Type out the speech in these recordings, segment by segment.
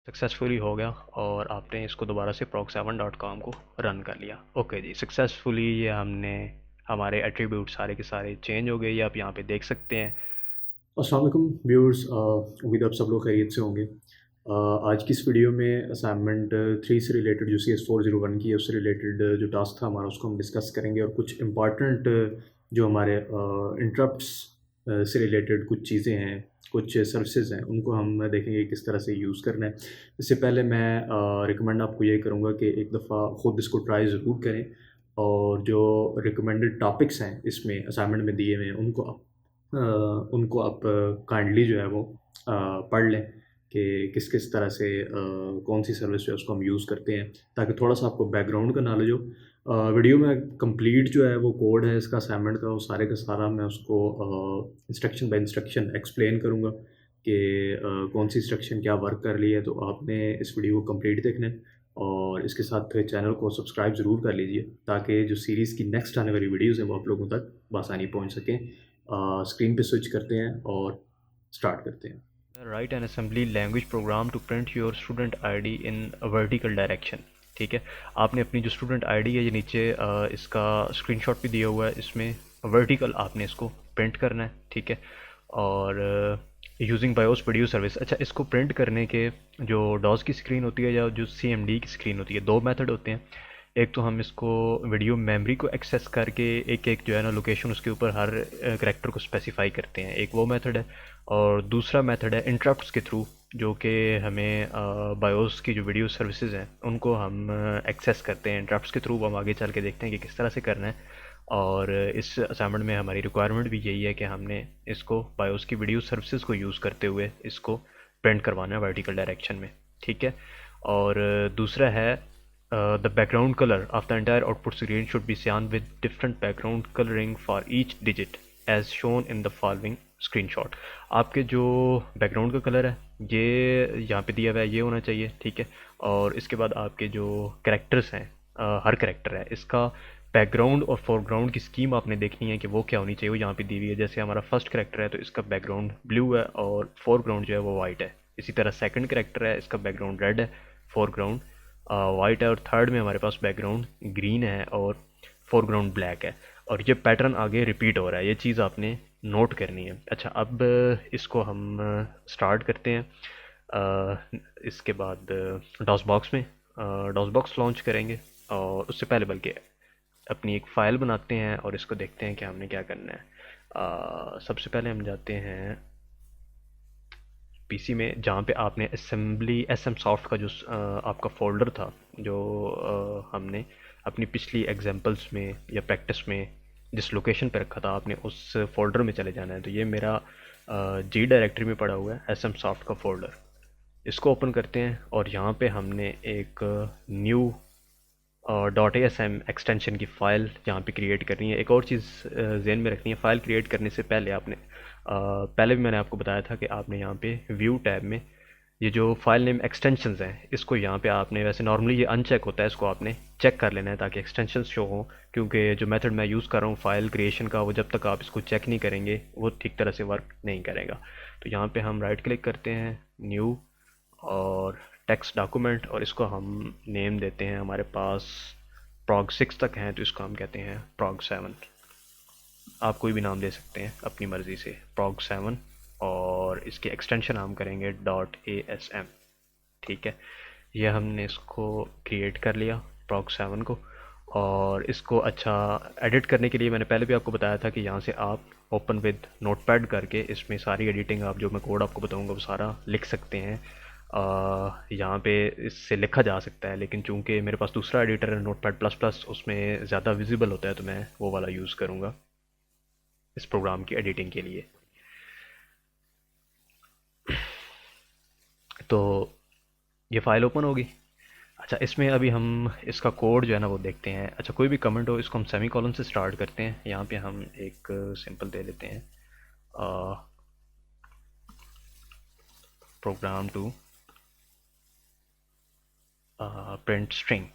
Successfully हो गया और आपने इसको दोबारा से proc7.com को रन कर लिया। ओके जी, सक्सेसफुली ये हमने हमारे एट्रीब्यूट सारे के सारे चेंज हो गए, ये आप यहाँ पे देख सकते हैं। अस्सलाम वालेकुम व्यूअर्स, उम्मीद आप सब लोग खैरियत से होंगे। आज की इस वीडियो में असाइनमेंट 3 से रिलेटेड जो CS401 की है उससे रिलेटेड जो टास्क था हमारा उसको हम डिस्कस करेंगे और कुछ इम्पॉर्टेंट जो हमारे इंटरप्ट्स से रिलेटेड कुछ चीज़ें हैं, कुछ सर्विसेज हैं, उनको हम देखेंगे किस तरह से यूज़ करना है। इससे पहले मैं रिकमेंड आपको ये करूँगा कि एक दफ़ा ख़ुद इसको ट्राई ज़रूर करें और जो रिकमेंडेड टॉपिक्स हैं इसमें असाइनमेंट में दिए हुए हैं उनको आप काइंडली जो है वो पढ़ लें कि किस किस तरह से कौन सी सर्विस जो है उसको हम यूज़ करते हैं, ताकि थोड़ा सा आपको बैकग्राउंड का नॉलेज हो। वीडियो में कंप्लीट जो है वो कोड है इसका असाइनमेंट का, वो सारे का सारा मैं उसको इंस्ट्रक्शन बाय इंस्ट्रक्शन एक्सप्लेन करूँगा कि कौन सी इंस्ट्रक्शन क्या वर्क कर रही है। तो आपने इस वीडियो को कंप्लीट देखना है और इसके साथ चैनल को सब्सक्राइब ज़रूर कर लीजिए ताकि जो सीरीज़ की नेक्स्ट आने वाली वीडियोज़ हैं वो आप लोगों तक बआसानी पहुँच सकें। स्क्रीन पे स्विच करते हैं और स्टार्ट करते हैं। Write an assembly language program to print your student ID in vertical direction. ठीक है, आपने अपनी जो स्टूडेंट आईडी है, ये नीचे इसका स्क्रीनशॉट भी दिया हुआ है, इसमें वर्टिकल आपने इसको प्रिंट करना है। ठीक है, और यूजिंग बायोस वीडियो सर्विस। अच्छा, इसको प्रिंट करने के जो डॉस की स्क्रीन होती है या जो CMD की स्क्रीन होती है, दो मेथड होते हैं। एक तो हम इसको वीडियो मेमोरी को एक्सेस करके एक एक जो है ना लोकेशन उसके ऊपर हर करेक्टर को स्पेसिफाई करते हैं, एक वो मेथड है। और दूसरा मेथड है इंटरप्ट्स के थ्रू, जो कि हमें बायोस की जो वीडियो सर्विसेज हैं उनको हम एक्सेस करते हैं इंटरप्ट्स के थ्रू। वो हम आगे चल के देखते हैं कि किस तरह से करना है। और इस असाइनमेंट में हमारी रिक्वायरमेंट भी यही है कि हमने इसको बायोस की वीडियो सर्विसेज को यूज़ करते हुए इसको प्रिंट करवाना है वर्टिकल डायरेक्शन में। ठीक है, और दूसरा है the background color of the entire output screen should be cyan with different background coloring for each digit as shown in the following screenshot। आपके जो बैकग्राउंड का कलर है ये यहाँ पे दिया हुआ है, ये होना चाहिए। ठीक है, और इसके बाद आपके जो करेक्टर्स हैं, हर करेक्टर है इसका बैकग्राउंड और फोरग्राउंड की स्कीम आपने देखनी है कि वो क्या होनी चाहिए, वो यहाँ पे दी हुई है। जैसे हमारा फर्स्ट करेक्टर है तो इसका बैकग्राउंड ब्लू है और फोरग्राउंड जो है वो वाइट है। इसी तरह सेकंड करेक्टर है, इसका बैकग्राउंड रेड है, फोरग्राउंड वाइट है, और थर्ड में हमारे पास बैकग्राउंड ग्रीन है और फोरग्राउंड ब्लैक है। और ये पैटर्न आगे रिपीट हो रहा है, ये चीज़ आपने नोट करनी है। अच्छा, अब इसको हम स्टार्ट करते हैं। इसके बाद डॉस बॉक्स में डॉस बॉक्स लॉन्च करेंगे, और उससे पहले बल्कि अपनी एक फ़ाइल बनाते हैं और इसको देखते हैं कि हमने क्या करना है। सबसे पहले हम जाते हैं PC में, जहाँ पे आपने असेंबली SM सॉफ्ट का जो आपका फोल्डर था, जो हमने अपनी पिछली एग्जांपल्स में या प्रैक्टिस में जिस लोकेशन पे रखा था, आपने उस फोल्डर में चले जाना है। तो ये मेरा G डायरेक्टरी में पड़ा हुआ है SM सॉफ्ट का फोल्डर। इसको ओपन करते हैं और यहाँ पे हमने एक न्यू .asm एक्सटेंशन की फ़ाइल यहाँ पे क्रिएट करनी है। एक और चीज़ ज़हन में रखनी है, फ़ाइल क्रिएट करने से पहले आपने पहले भी मैंने आपको बताया था कि आपने यहाँ पे व्यू टैब में ये जो फाइल नेम एक्सटेंशंस हैं, इसको यहाँ पे आपने, वैसे नॉर्मली ये अनचेक होता है, इसको आपने चेक कर लेना है ताकि एक्सटेंशंस शो हों। क्योंकि जो मेथड मैं यूज़ कर रहा हूँ फाइल क्रिएशन का, वो जब तक आप इसको चेक नहीं करेंगे वो ठीक तरह से वर्क नहीं करेगा। तो यहाँ पे हम राइट क्लिक करते हैं, न्यू और टेक्स्ट डॉक्यूमेंट, और इसको हम नेम देते हैं, हमारे पास prog 6 तक हैं तो इसको हम कहते हैं prog 7। आप कोई भी नाम दे सकते हैं अपनी मर्ज़ी से, prog 7। और इसकी एक्सटेंशन हम करेंगे .asm। ठीक है, ये हमने इसको क्रिएट कर लिया prog 7 को। और इसको अच्छा एडिट करने के लिए मैंने पहले भी आपको बताया था कि यहाँ से आप ओपन विद नोटपैड करके इसमें सारी एडिटिंग, आप जो मैं कोड आपको बताऊँगा वो सारा लिख सकते हैं। यहाँ पे इससे लिखा जा सकता है, लेकिन चूंकि मेरे पास दूसरा एडिटर है नोटपैड++, उसमें ज़्यादा विजिबल होता है तो मैं वो वाला यूज़ करूँगा इस प्रोग्राम की एडिटिंग के लिए। तो ये फाइल ओपन होगी। अच्छा, इसमें अभी हम इसका कोड जो है ना वो देखते हैं। अच्छा, कोई भी कमेंट हो इसको हम सेमी कॉलन से स्टार्ट करते हैं। यहाँ पे हम एक सिंपल दे लेते हैं, program to print string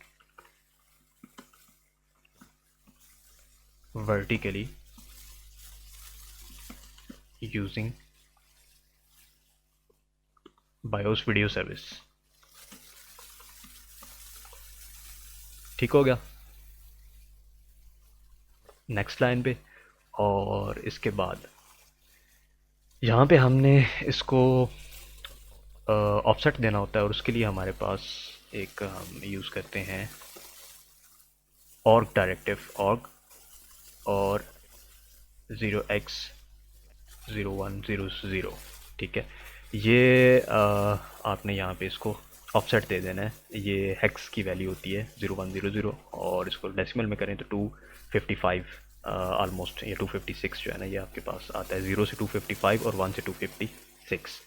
vertically using BIOS video service। ठीक हो गया। नेक्स्ट लाइन पे, और इसके बाद यहाँ पे हमने इसको ऑफसेट देना होता है, और उसके लिए हमारे पास एक हम यूज़ करते हैं ऑर्ग डायरेक्टिव, ऑर्ग और 0x0100, ठीक है। ये आपने यहाँ पे इसको ऑफसेट दे देना है। ये हेक्स की वैल्यू होती है 0100, और इसको डेसिमल में करें तो 255 ऑलमोस्ट, या 256 जो है ना, ये आपके पास आता है। 0 से 255 और 1 से 256।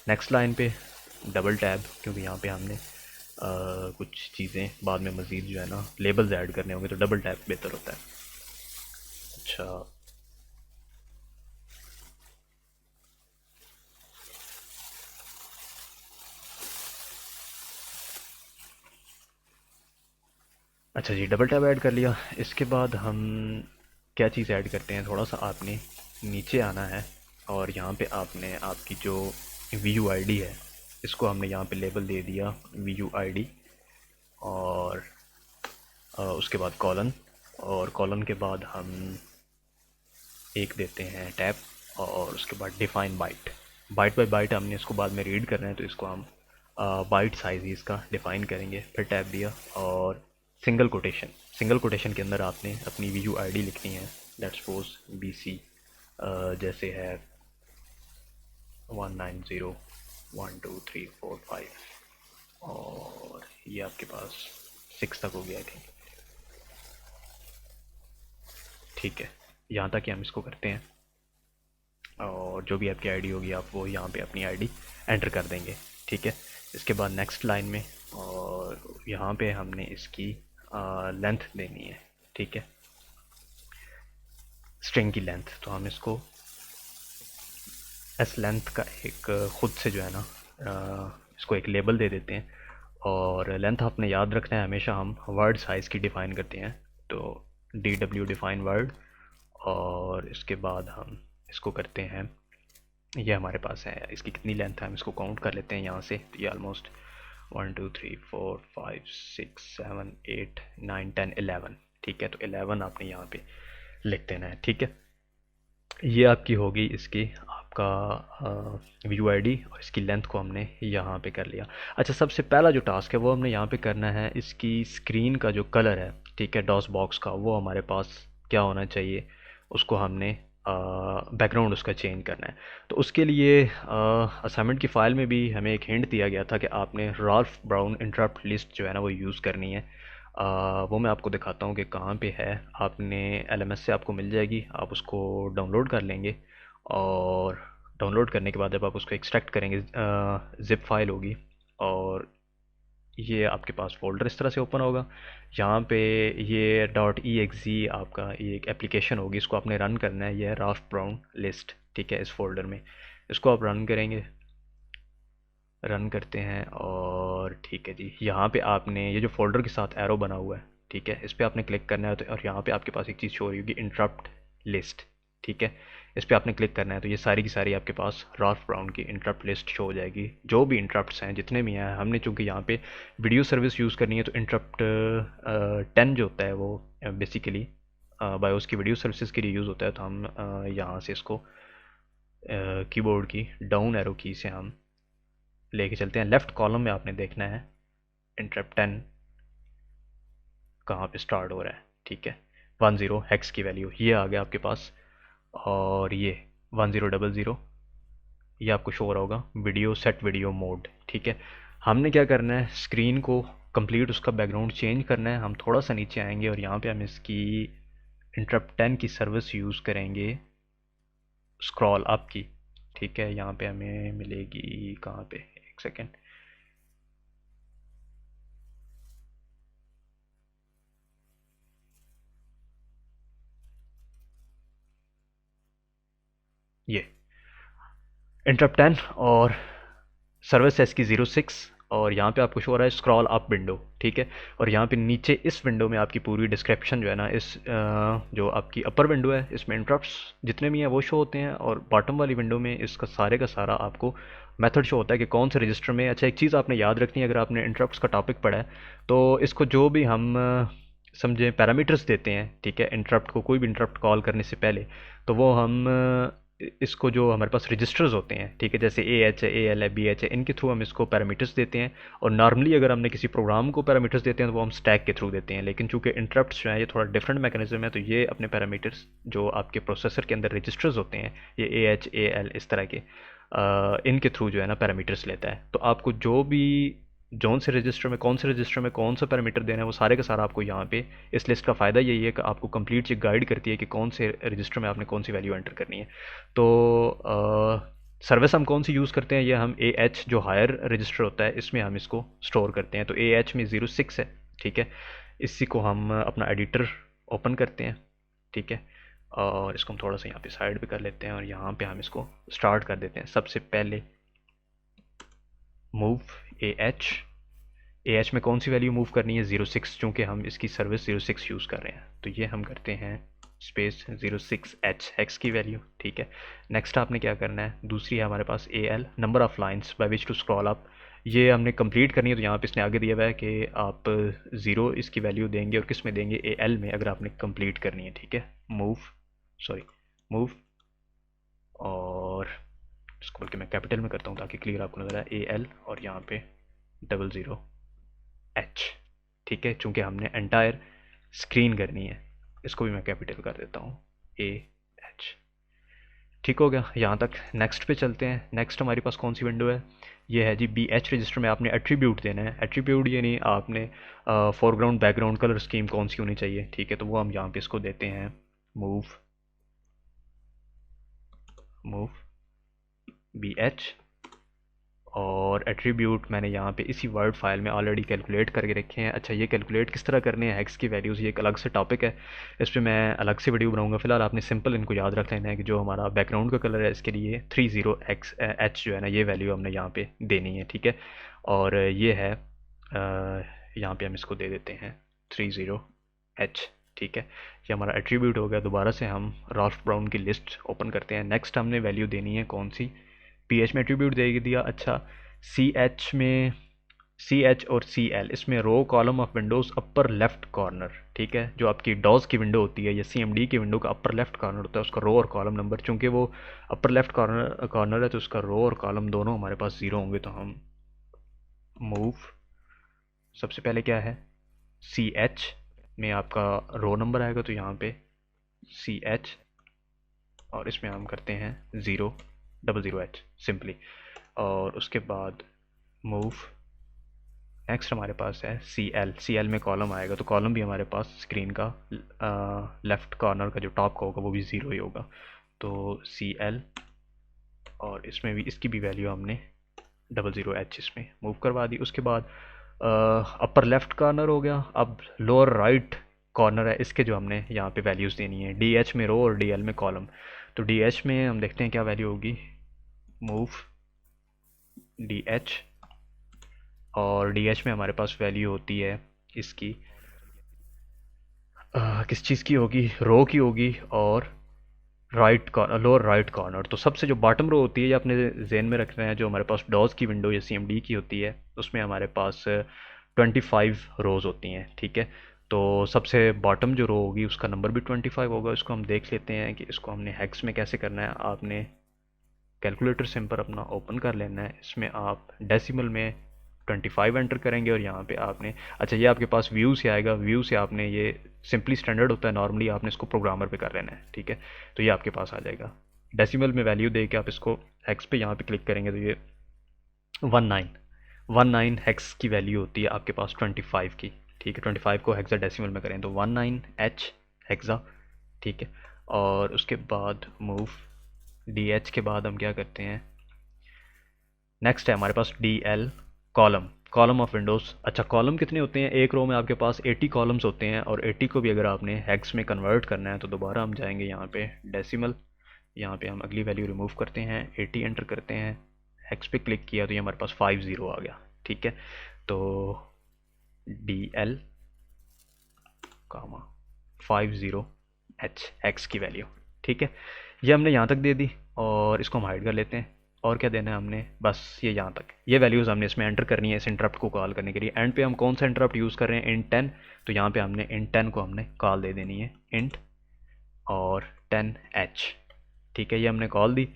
नेक्स्ट लाइन पे डबल टैब, क्योंकि यहाँ पे हमने कुछ चीज़ें बाद में मज़ीद जो है ना लेबल्स ऐड करने होंगे, तो डबल टैब बेहतर होता है। अच्छा, अच्छा जी, डबल टैब ऐड कर लिया। इसके बाद हम क्या चीज़ ऐड करते हैं, थोड़ा सा आपने नीचे आना है, और यहाँ पे आपने आपकी जो VUID है, इसको हमने यहाँ पे लेबल दे दिया VUID, और उसके बाद कॉलन, और कॉलन के बाद हम एक देते हैं टैब, और उसके बाद define byte. Byte by byte हमने इसको बाद में रीड करना है, तो इसको हम बाइट साइज ही इसका डिफाइन करेंगे। फिर टैब दिया, और सिंगल कोटेशन, सिंगल कोटेशन के अंदर आपने अपनी VUID लिखनी है। लेट्स सपोज BC जैसे है 1901234 5, और ये आपके पास 6 तक हो गया आई थिंक। ठीक है, यहाँ तक कि हम इसको करते हैं, और जो भी आपकी आईडी होगी आप वो यहाँ पे अपनी आईडी एंटर कर देंगे। ठीक है, इसके बाद नेक्स्ट लाइन में, और यहाँ पे हमने इसकी लेंथ देनी है। ठीक है, स्ट्रिंग की लेंथ, तो हम इसको एस लेंथ का एक ख़ुद से जो है ना इसको एक लेबल दे देते हैं। और लेंथ आपने याद रखना है हमेशा, हम वर्ड साइज़ की डिफ़ाइन करते हैं, तो DW डिफ़ाइन वर्ड, और इसके बाद हम इसको करते हैं, ये हमारे पास है, इसकी कितनी लेंथ है हम इसको काउंट कर लेते हैं यहाँ से। तो ये ऑलमोस्ट 1 2 3 4 5 6 7 8 9 10 11। ठीक है, तो 11 आपने यहाँ पे लिख देना है। ठीक है, ये आपकी होगी इसकी आपका VUID, और इसकी लेंथ को हमने यहाँ पे कर लिया। अच्छा, सबसे पहला जो टास्क है वो हमने यहाँ पे करना है, इसकी स्क्रीन का जो कलर है, ठीक है, डॉस बॉक्स का, वो हमारे पास क्या होना चाहिए, उसको हमने बैकग्राउंड उसका चेंज करना है। तो उसके लिए असाइनमेंट की फ़ाइल में भी हमें एक हिंट दिया गया था कि आपने राल्फ ब्राउन इंटरप्ट लिस्ट जो है ना वो यूज़ करनी है। वो मैं आपको दिखाता हूँ कि कहाँ पे है। आपने LMS से आपको मिल जाएगी, आप उसको डाउनलोड कर लेंगे, और डाउनलोड करने के बाद जब आप उसको एक्सट्रैक्ट करेंगे, ज़िप फाइल होगी, और ये आपके पास फ़ोल्डर इस तरह से ओपन होगा। यहाँ पे ये .exe आपका ये एक एप्लीकेशन होगी, इसको आपने रन करना है। ये है राल्फ ब्राउन लिस्ट, ठीक है, इस फोल्डर में इसको आप रन करेंगे। रन करते हैं, और ठीक है जी, यहाँ पे आपने ये जो फोल्डर के साथ एरो बना हुआ है, ठीक है, इस पर आपने क्लिक करना है। तो और यहाँ पे आपके पास एक चीज़ शो हो रही होगी, इंटरप्ट लिस्ट, ठीक है, इस पर आपने क्लिक करना है। तो ये सारी की सारी आपके पास राल्फ ब्राउन की इंटरप्ट लिस्ट शो हो जाएगी, जो भी इंटरप्ट्स हैं जितने भी हैं। हमने चूँकि यहाँ पे वीडियो सर्विस यूज़ करनी है, तो इंटरप्ट 10 जो होता है वो बेसिकली बायोस की वीडियो सर्विसेज के लिए यूज़ होता है। तो हम यहाँ से इसको कीबोर्ड की डाउन एरो की से हम लेके चलते हैं। लेफ़्ट कॉलम में आपने देखना है इंटरप्ट 10 कहाँ पे स्टार्ट हो रहा है। ठीक है, 10 हेक्स की वैल्यू ये आ गया आपके पास, और ये 1000 ये आपको शो हो रहा होगा वीडियो सेट वीडियो मोड। ठीक है, हमने क्या करना है, स्क्रीन को कंप्लीट उसका बैकग्राउंड चेंज करना है। हम थोड़ा सा नीचे आएंगे, और यहाँ पे हम इसकी इंटरप्ट 10 की सर्विस यूज़ करेंगे, स्क्रॉल अप की। ठीक है, यहाँ पे हमें मिलेगी कहाँ पे, एक सेकेंड, ये इंटरप्ट 10 और सर्विस है इसकी 06, और यहाँ पे आपको शो हो रहा है स्क्रॉल अप विंडो। ठीक है, और यहाँ पे नीचे इस विंडो में आपकी पूरी डिस्क्रिप्शन जो है ना, इस जो आपकी अपर विंडो है इसमें इंटरप्ट्स जितने भी हैं वो शो होते हैं, और बॉटम वाली विंडो में इसका सारे का सारा आपको मेथड शो होता है कि कौन से रजिस्टर में। अच्छा, एक चीज़ आपने याद रखनी है, अगर आपने इंटरप्ट्स का टॉपिक पढ़ा है, तो इसको जो भी हम समझे पैरामीटर्स देते हैं, ठीक है, इंटरप्ट को, कोई भी इंटरप्ट कॉल करने से पहले, तो वो हम इसको जो हमारे पास रजिस्टर्स होते हैं, ठीक है, जैसे ए एच है, ए एल है, बी एच है, इनके थ्रू हम इसको पैरामीटर्स देते हैं। और नॉर्मली अगर हमने किसी प्रोग्राम को पैरामीटर्स देते हैं तो वो हम स्टैक के थ्रू देते हैं, लेकिन चूंकि इंटरप्ट्स जो है ये थोड़ा डिफरेंट मैकेनिज्म है, तो ये अपने पैरामीटर्स जो आपके प्रोसेसर के अंदर रजिस्टर्स होते हैं, ये ए एच, ए एल, इस तरह के इनके थ्रू जो है ना पैरामीटर्स लेता है। तो आपको जो भी जोन से रजिस्टर में कौन सा पैरामीटर देना है वो सारे का सारा आपको यहाँ पे, इस लिस्ट का फ़ायदा यही है कि आपको कंप्लीट चीज़ गाइड करती है कि कौन से रजिस्टर में आपने कौन सी वैल्यू एंटर करनी है। तो सर्विस हम कौन सी यूज़ करते हैं, ये हम ए एच जो हायर रजिस्टर होता है इसमें हम इसको स्टोर करते हैं। तो ए एच में 06 है, ठीक है, इसी को हम अपना एडिटर ओपन करते हैं, ठीक है, और इसको हम थोड़ा सा यहाँ पे साइड पे कर लेते हैं और यहाँ पे हम इसको स्टार्ट कर देते हैं। सबसे पहले मूव ए एच में कौन सी वैल्यू मूव करनी है, 06, चूँकि हम इसकी सर्विस 06 यूज़ कर रहे हैं, तो ये हम करते हैं स्पेस 06H हेक्स की वैल्यू, ठीक है। नेक्स्ट आपने क्या करना है, दूसरी है हमारे पास A L, number of lines by which to scroll up, ये हमने कंप्लीट करनी है, तो यहाँ पे इसने आगे दिया हुआ है कि आप 0 इसकी वैल्यू देंगे, और किस में देंगे, ए एल में, अगर आपने कंप्लीट करनी है, ठीक है। मूव, और इसको बल्कि मैं कैपिटल में करता हूँ ताकि क्लियर आपको नजर आए, ए एल और यहाँ पे 00H, ठीक है, चूँकि हमने एंटायर स्क्रीन करनी है, इसको भी मैं कैपिटल कर देता हूँ, ए एच, ठीक हो गया यहाँ तक। नेक्स्ट पे चलते हैं। नेक्स्ट हमारे पास कौन सी विंडो है, ये है जी बी एच रजिस्टर में आपने एट्रीब्यूट देना है। एट्रीब्यूट ये नहीं, आपने फोरग्राउंड बैकग्राउंड कलर स्कीम कौन सी होनी चाहिए, ठीक है, तो वो हम यहाँ पे इसको देते हैं मूव बी एच, और एट्रीब्यूट मैंने यहाँ पे इसी वर्ड फाइल में ऑलरेडी कैलकुलेट करके रखे हैं। अच्छा, ये कैलकुलेट किस तरह करने हैं हेक्स की वैल्यूज़, ये एक अलग से टॉपिक है, इस पर मैं अलग से वीडियो बनाऊंगा। फिलहाल आपने सिंपल इनको याद रख लेना है कि जो हमारा बैकग्राउंड का कलर है इसके लिए 30H जो है ना, ये वैल्यू हमने यहाँ पे देनी है, ठीक है। और ये है यहाँ पे हम इसको दे देते हैं 30H, ठीक है, ये हमारा एट्रीब्यूट हो गया। दोबारा से हम राल्फ ब्राउन की लिस्ट ओपन करते हैं। नेक्स्ट हमने वैल्यू देनी है कौन सी, पी एच में एट्रीब्यूट दे दिया। अच्छा, सी एच और सी एल, इसमें row column of windows upper left corner, ठीक है, जो आपकी डॉज की विंडो होती है या सी एम डी की विंडो का अपर लेफ्ट कॉर्नर होता है, उसका रो और कॉलम नंबर, चूँकि वो अपर लेफ्ट कॉर्नर है तो उसका रो और कॉलम दोनों हमारे पास 0 होंगे। तो हम मूव, सबसे पहले क्या है, सी एच में आपका रो नंबर आएगा, तो यहाँ पे सी एच, और इसमें हम करते हैं 000H सिंपली, और उसके बाद मूव। नेक्स्ट हमारे पास है सी एल में कॉलम आएगा, तो कॉलम भी हमारे पास स्क्रीन का लेफ़्ट कॉर्नर का जो टॉप का होगा वो भी 0 ही होगा। तो सी एल, और इसमें भी इसकी भी वैल्यू हमने 00H इसमें मूव करवा दी। उसके बाद अपर लेफ़्ट कॉर्नर हो गया। अब लोअर राइट कॉर्नर है, इसके जो हमने यहाँ पे वैल्यूज़ देनी है, डी एच में रो और डी एल में कॉलम। तो डी एच में हम देखते हैं क्या वैल्यू होगी, मूव डी एच, और डी एच में हमारे पास वैल्यू होती है इसकी किस चीज़ की होगी, रो की होगी, और right corner, lower right corner. तो सबसे जो बॉटम रो होती है ये अपने जेन में रखना है, जो हमारे पास डॉज की विंडो या सी एम डी की होती है उसमें हमारे पास 25 रोज़ होती हैं, ठीक है। तो सबसे बॉटम जो रो होगी उसका नंबर भी 25 होगा। इसको हम देख लेते हैं कि इसको हमने हेक्स में कैसे करना है। आपने कैलकुलेटर सिंपल अपना ओपन कर लेना है, इसमें आप डेसिमल में 25 एंटर करेंगे, और यहाँ पे आपने, अच्छा ये आपके पास व्यू से आएगा, व्यू से आपने, ये सिंपली स्टैंडर्ड होता है, नॉर्मली आपने इसको प्रोग्रामर पे कर लेना है, ठीक है। तो ये आपके पास आ जाएगा डेसिमल में वैल्यू दे के, आप इसको हेक्स पे यहाँ पे क्लिक करेंगे तो ये 19 हेक्स की वैल्यू होती है आपके पास 25 की, ठीक है। 25 को हेक्सा डेसिमल में करें तो 19H हेक्सा, ठीक है। और उसके बाद मूव डी एच के बाद हम क्या करते हैं, नेक्स्ट है हमारे पास D L column of windows. अच्छा, कॉलम कितने होते हैं, एक रो में आपके पास 80 कॉलम्स होते हैं, और 80 को भी अगर आपने हेक्स में कन्वर्ट करना है तो दोबारा हम जाएंगे यहाँ पे डेसिमल, यहाँ पे हम अगली वैल्यू रिमूव करते हैं, 80 एंटर करते हैं, हेक्स पे क्लिक किया तो ये हमारे पास 50 आ गया, ठीक है। तो डी एल कामा 50H हेक्स की वैल्यू, ठीक है। ये हमने यहाँ तक दे दी, और इसको हम हाइड कर लेते हैं। और क्या देना है हमने, बस ये यहाँ तक, ये वैल्यूज़ हमने इसमें एंटर करनी है इस इंटरप्ट को कॉल करने के लिए। एंड पे हम कौन सा इंटरप्ट यूज़ कर रहे हैं, इंट 10, तो यहाँ पे हमने इंट 10 को हमने कॉल दे देनी है, इंट और 10h। ठीक है, ये हमने कॉल दी।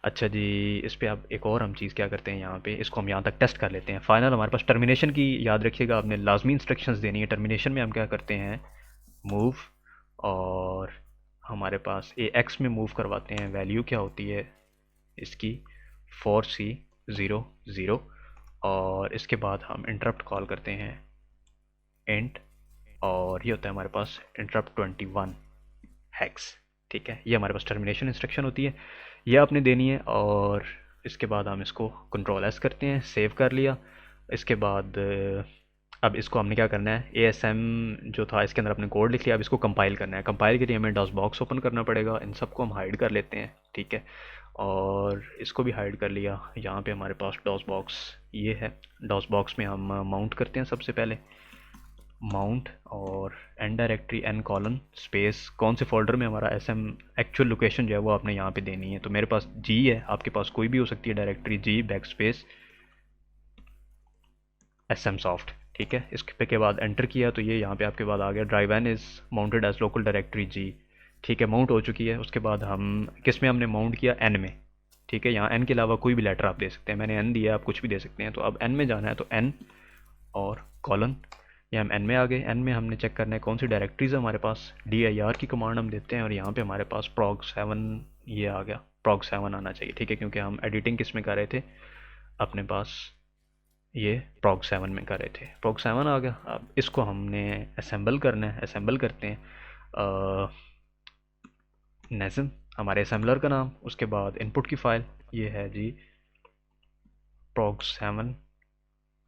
अच्छा जी, इस पर अब एक और हम चीज़ क्या करते हैं, यहाँ पे इसको हम यहाँ तक टेस्ट कर लेते हैं। फाइनल हमारे पास टर्मिनेशन की याद रखिएगा, आपने लाजमी इंस्ट्रक्शंस देनी है। टर्मिनेशन में हम क्या करते हैं, मूव, और हमारे पास ए एक्स में मूव करवाते हैं। वैल्यू क्या होती है इसकी, 4C0 0, और इसके बाद हम इंटरप्ट कॉल करते हैं इंट, और ये होता है हमारे पास इंटरप्ट 21 हैक्स। ठीक है, ये हमारे पास टर्मिनेशन इंस्ट्रक्शन होती है, ये आपने देनी है। और इसके बाद हम इसको कंट्रोल एस करते हैं, सेव कर लिया। इसके बाद अब इसको हमने क्या करना है, ASM जो था इसके अंदर अपने कोड लिख लिया, अब इसको कंपाइल करना है। कंपाइल के लिए हमें डॉस बॉक्स ओपन करना पड़ेगा, इन सबको हम हाइड कर लेते हैं। ठीक है, और इसको भी हाइड कर लिया। यहाँ पे हमारे पास डॉस बॉक्स ये है, डॉस बॉक्स में हम माउंट करते हैं सबसे पहले, माउंट और N directory N colon space, कौन से फोल्डर में हमारा SM एक्चुअल लोकेशन जो है वो आपने यहाँ पे देनी है। तो मेरे पास G है, आपके पास कोई भी हो सकती है directory, G back space SM soft. ठीक है, इसके के बाद एंटर किया तो ये यहाँ पे आपके बाद आ गया, drive N is mounted as local directory G। ठीक है, माउंट हो चुकी है। उसके बाद हम किस में हमने माउंट किया, N में। ठीक है, यहाँ N के अलावा कोई भी लेटर आप दे सकते हैं, मैंने N दिया, आप कुछ भी दे सकते हैं। तो अब N में जाना है, तो N और कॉलन, ये हम N में आ गए। N में हमने चेक करना है कौन सी डायरेक्टरीज है हमारे पास, dir की कमांड हम देते हैं, और यहाँ पे हमारे पास prog7 ये आ गया, prog7 आना चाहिए। ठीक है, क्योंकि हम एडिटिंग किस में कर रहे थे, अपने पास ये prog7 में कर रहे थे, prog7 आ गया। अब इसको हमने असेंबल करना है, असेंबल करते हैं नेज़म हमारे असेंबलर का नाम। उसके बाद इनपुट की फ़ाइल ये है जी prog7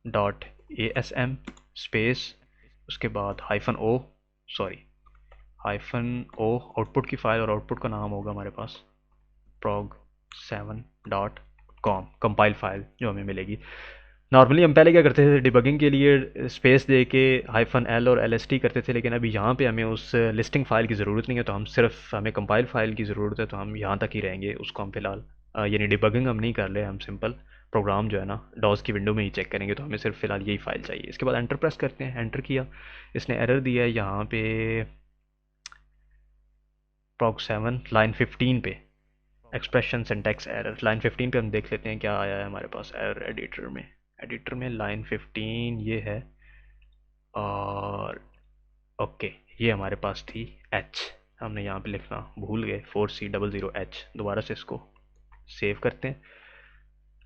डॉट ASM स्पेस, उसके बाद -o, सॉरी -o आउटपुट की फ़ाइल, और आउटपुट का नाम होगा हमारे पास prog7.com, कंपाइल फाइल जो हमें मिलेगी। नॉर्मली हम पहले क्या करते थे, डिबगिंग के लिए स्पेस दे के -l और LST करते थे, लेकिन अभी यहाँ पे हमें उस लिस्टिंग फ़ाइल की ज़रूरत नहीं है, तो हम सिर्फ, हमें कंपाइल फ़ाइल की ज़रूरत है, तो हम यहाँ तक ही रहेंगे। उसको हम फ़िलहाल यानी डिबगिंग हम नहीं कर रहे, हम सिंपल प्रोग्राम जो है ना डॉस की विंडो में ही चेक करेंगे, तो हमें सिर्फ फ़िलहाल यही फ़ाइल चाहिए। इसके बाद एंटर प्रेस करते हैं, एंटर किया, इसने एरर दिया है यहाँ पे prog7 लाइन 15 पे, एक्सप्रेशन सिंटैक्स एरर। लाइन 15 पे हम देख लेते हैं क्या आया है हमारे पास एरर एडिटर में। एडिटर में लाइन 15 ये है, और ओके ये हमारे पास थी H, हमने यहाँ पे लिखना भूल गए, 4C00H। दोबारा से इसको सेव करते हैं,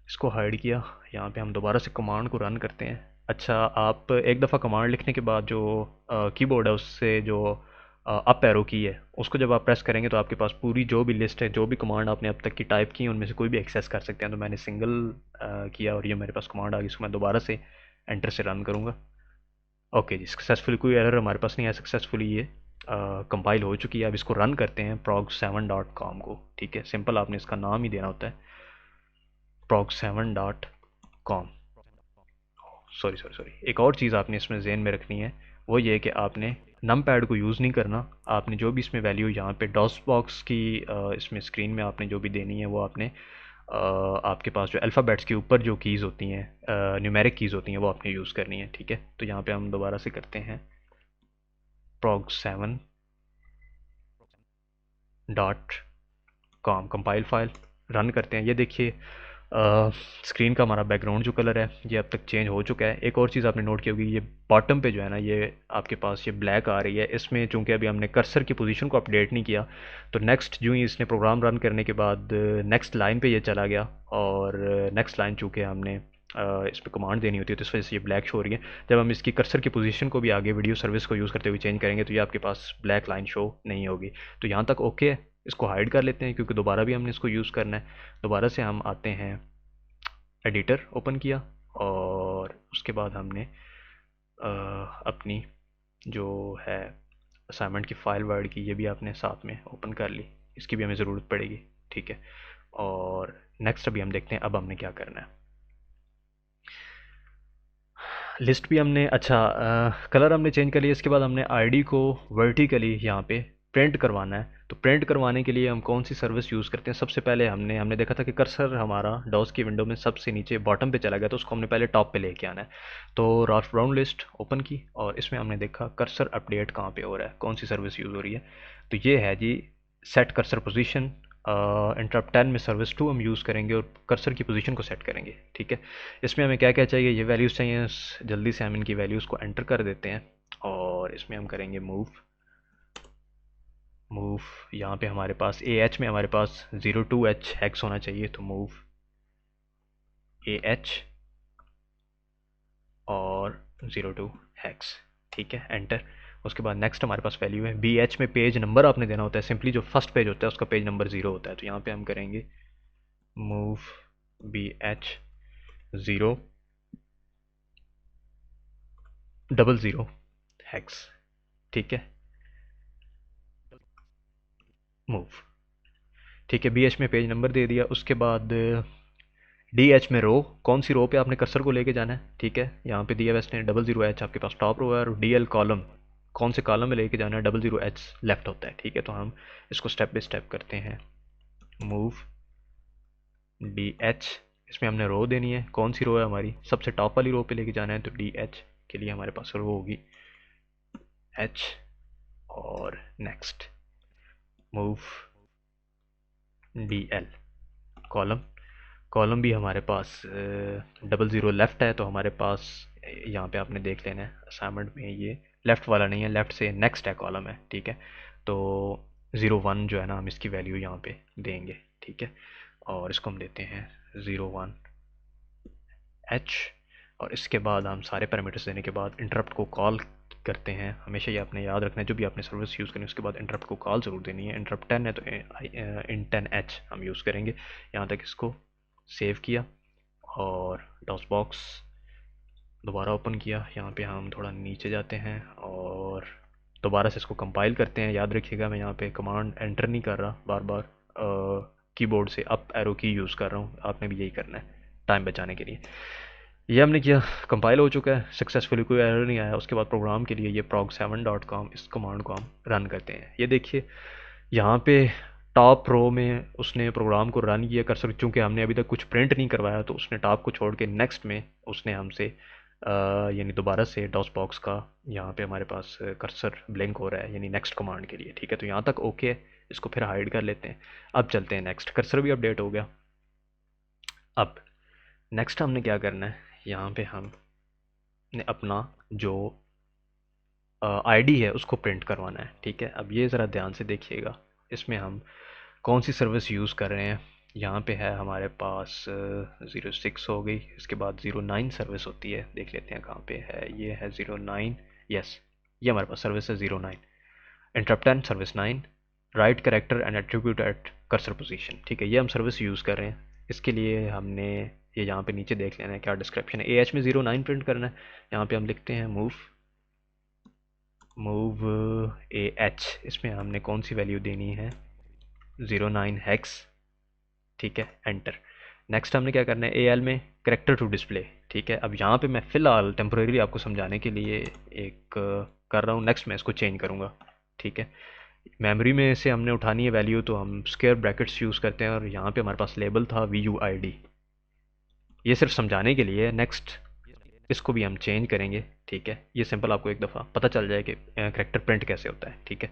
इसको हाइड किया। यहाँ पे हम दोबारा से कमांड को रन करते हैं। अच्छा, आप एक दफ़ा कमांड लिखने के बाद जो कीबोर्ड है उससे जो अप एरो की है उसको जब आप प्रेस करेंगे तो आपके पास पूरी जो भी लिस्ट है, जो भी कमांड आपने अब तक की टाइप की है उनमें से कोई भी एक्सेस कर सकते हैं। तो मैंने सिंगल किया और ये मेरे पास कमांड आ गई, इसको मैं दोबारा से एंटर से रन करूँगा। ओके जी, सक्सेसफुली कोई एरर हमारे पास नहीं है, सक्सेसफुली ये कंपाइल हो चुकी है। अब इसको रन करते हैं prog7.com को। ठीक है, सिंपल आपने इसका नाम ही देना होता है prog7.com। सॉरी, एक और चीज़ आपने इसमें ज़हन में रखनी है, वो ये कि आपने नम पैड को यूज़ नहीं करना। आपने जो भी इसमें वैल्यू यहाँ पे डॉस बॉक्स की इसमें स्क्रीन में आपने जो भी देनी है वो आपने आपके पास जो अल्फ़ाबेट्स के ऊपर जो कीज़ होती हैं, न्यूमेरिक कीज़ होती हैं, वो आपने यूज़ करनी है। ठीक है, तो यहाँ पे हम दोबारा से करते हैं prog7.com, कंपाइल फाइल रन करते हैं। ये देखिए स्क्रीन का हमारा बैकग्राउंड जो कलर है ये अब तक चेंज हो चुका है। एक और चीज़ आपने नोट की होगी, ये बॉटम पे जो है ना ये आपके पास ये ब्लैक आ रही है, इसमें चूंकि अभी हमने कर्सर की पोजीशन को अपडेट नहीं किया, तो नेक्स्ट जो ही इसने प्रोग्राम रन करने के बाद नेक्स्ट लाइन पे ये चला गया, और नेक्स्ट लाइन चूँकि हमने इस पर कमांड देनी होती है तो इस वजह से ये ब्लैक शो हो रही है। जब हम इसकी कर्सर की पोजीशन को भी आगे वीडियो सर्विस को यूज़ करते हुए चेंज करेंगे तो ये आपके पास ब्लैक लाइन शो नहीं होगी। तो यहाँ तक ओके है, इसको हाइड कर लेते हैं क्योंकि दोबारा भी हमने इसको यूज़ करना है। दोबारा से हम आते हैं, एडिटर ओपन किया, और उसके बाद हमने अपनी जो है असाइनमेंट की फ़ाइल वर्ड की, ये भी आपने साथ में ओपन कर ली, इसकी भी हमें ज़रूरत पड़ेगी। ठीक है, और नेक्स्ट अभी हम देखते हैं अब हमने क्या करना है। लिस्ट भी हमने, अच्छा कलर हमने चेंज कर लिया। इसके बाद हमने आईडी को वर्टिकली यहाँ पे प्रिंट करवाना है, तो प्रिंट करवाने के लिए हम कौन सी सर्विस यूज़ करते हैं? सबसे पहले हमने देखा था कि कर्सर हमारा डॉस की विंडो में सबसे नीचे बॉटम पे चला गया, तो उसको हमने पहले टॉप पे लेके आना है। तो राफ्ट ब्राउन लिस्ट ओपन की और इसमें हमने देखा कर्सर अपडेट कहाँ पे हो रहा है, कौन सी सर्विस यूज़ हो रही है। तो ये है जी सेट कर्सर पोजीशन। इंटरप्ट 10 में सर्विस 2 हम यूज़ करेंगे और कर्सर की पोजीशन को सेट करेंगे, ठीक है। इसमें हमें क्या क्या चाहिए, ये वैल्यूज़ चाहिए। जल्दी से हम इनकी वैल्यूज़ को एंटर कर देते हैं और इसमें हम करेंगे मूव। यहाँ पे हमारे पास ए एच में हमारे पास 02H हैक्स होना चाहिए, तो मूव AH और 02 हैक्स, ठीक है, एंटर। उसके बाद नेक्स्ट हमारे पास वैल्यू है BH में पेज नंबर आपने देना होता है, सिंपली जो फर्स्ट पेज होता है उसका पेज नंबर 0 होता है, तो यहाँ पे हम करेंगे मूव BH 000 हैक्स, ठीक है, मूव, ठीक है। BH में पेज नंबर दे दिया। उसके बाद DH में रो, कौन सी रो पे आपने कर्सर को लेके जाना है, ठीक है, यहाँ पे दिया वैसे 00H आपके पास टॉप रो है, और DL कॉलम, कौन से कॉलम में लेके जाना है, 00H लेफ्ट होता है, ठीक है। तो हम इसको स्टेप बाय स्टेप करते हैं। मूव DH, इसमें हमने रो देनी है, कौन सी रो है हमारी, सबसे टॉप वाली रो पे लेके जाना है, तो DH के लिए हमारे पास रो होगी H, और next move DL column, column भी हमारे पास 00 लेफ़्ट है, तो हमारे पास यहाँ पे आपने देख लेना है असाइनमेंट में, ये लेफ़्ट वाला नहीं है, लेफ़्ट से नेक्स्ट है कॉलम है, ठीक है। तो 01 जो है ना, हम इसकी वैल्यू यहाँ पे देंगे, ठीक है, और इसको हम देते हैं 01H। और इसके बाद हम सारे पैरामीटर्स देने के बाद इंटरप्ट को कॉल करते हैं। हमेशा ये आपने याद रखना है, जो भी आपने सर्विस यूज़ करनी है उसके बाद इंटरप्ट को कॉल ज़रूर देनी है। इंटरप्ट 10 है तो int10H हम यूज़ करेंगे। यहाँ तक इसको सेव किया और डॉस बॉक्स दोबारा ओपन किया। यहाँ पे हम थोड़ा नीचे जाते हैं और दोबारा से इसको कंपाइल करते हैं। याद रखिएगा मैं यहाँ पे कमांड एंटर नहीं कर रहा, बार बार कीबोर्ड से अप एरो की यूज़ कर रहा हूँ। आपने भी यही करना है टाइम बचाने के लिए। ये हमने किया, कंपाइल हो चुका है सक्सेसफुली, कोई एरर नहीं आया। उसके बाद प्रोग्राम के लिए ये prog7.com इस कमांड को हम रन करते हैं। ये देखिए यहाँ पे टॉप रो में उसने प्रोग्राम को रन किया कर्सर, चूँकि हमने अभी तक कुछ प्रिंट नहीं करवाया तो उसने टॉप को छोड़ के नेक्स्ट में उसने हमसे यानी दोबारा से डॉस बॉक्स का यहाँ पे हमारे पास कर्सर ब्लिंक हो रहा है, यानी नेक्स्ट कमांड के लिए, ठीक है। तो यहाँ तक ओके है, इसको फिर हाइड कर लेते हैं। अब चलते हैं नेक्स्ट, कर्सर भी अपडेट हो गया। अब नेक्स्ट हमने क्या करना है, यहाँ पे हमने अपना जो आईडी है उसको प्रिंट करवाना है, ठीक है। अब ये ज़रा ध्यान से देखिएगा, इसमें हम कौन सी सर्विस यूज़ कर रहे हैं। यहाँ पे है हमारे पास 06 हो गई, इसके बाद 09 सर्विस होती है, देख लेते हैं कहाँ पे है। ये है 09, यस, ये हमारे पास सर्विस है 09। Interrupt 10 service 9, write character and attribute at cursor position, ठीक है, ये हम सर्विस यूज़ कर रहे हैं। इसके लिए हमने ये यहाँ पे नीचे देख लेना है क्या डिस्क्रिप्शन है। AH में 09 प्रिंट करना है, यहाँ पे हम लिखते हैं मूव AH, इसमें हमने कौन सी वैल्यू देनी है, 09 हैक्स, ठीक है, एंटर। नेक्स्ट हमने क्या करना है, AL में करेक्टर टू डिस्प्ले, ठीक है। अब यहाँ पे मैं फ़िलहाल टेम्पोरेरी आपको समझाने के लिए एक कर रहा हूँ, नेक्स्ट मैं इसको चेंज करूँगा, ठीक है। मेमोरी में से हमने उठानी है वैल्यू, तो हम स्क्वायर ब्रैकेट्स यूज़ करते हैं, और यहाँ पे हमारे पास लेबल था VUID, ये सिर्फ समझाने के लिए। नेक्स्ट इसको भी हम चेंज करेंगे, ठीक है। ये सिंपल आपको एक दफ़ा पता चल जाए कि करेक्टर प्रिंट कैसे होता है, ठीक है।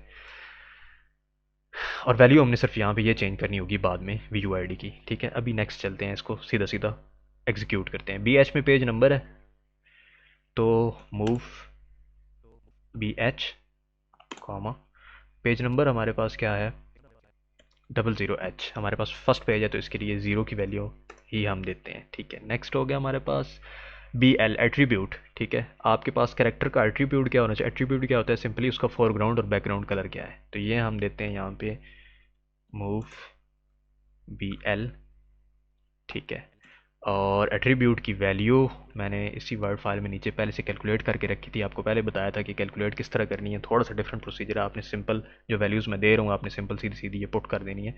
और वैल्यू हमने सिर्फ यहाँ पे ये चेंज करनी होगी बाद में VUID की, ठीक है। अभी नेक्स्ट चलते हैं, इसको सीधा सीधा एग्जीक्यूट करते हैं। BH में पेज नंबर है, तो move BH comma page number हमारे पास क्या है 00H, हमारे पास फर्स्ट पेज है तो इसके लिए 0 की वैल्यू ही हम देते हैं, ठीक है। नेक्स्ट हो गया हमारे पास BL एट्रीब्यूट, ठीक है। आपके पास कैरेक्टर का एट्रीब्यूट क्या होना चाहिए, एट्रीब्यूट क्या होता है, सिंपली उसका फोरग्राउंड और बैकग्राउंड कलर क्या है, तो ये हम देते हैं यहाँ पे मूव BL, ठीक है। और एट्रीब्यूट की वैल्यू मैंने इसी वर्ड फाइल में नीचे पहले से कैलकुलेट करके रखी थी, आपको पहले बताया था कि कैलकुलेट किस तरह करनी है। थोड़ा सा डिफरेंट प्रोसीजर है, आपने सिंपल जो वैल्यूज़ मैं दे रहा हूँ आपने सिंपल सीधी सीधी ये पुट कर देनी है।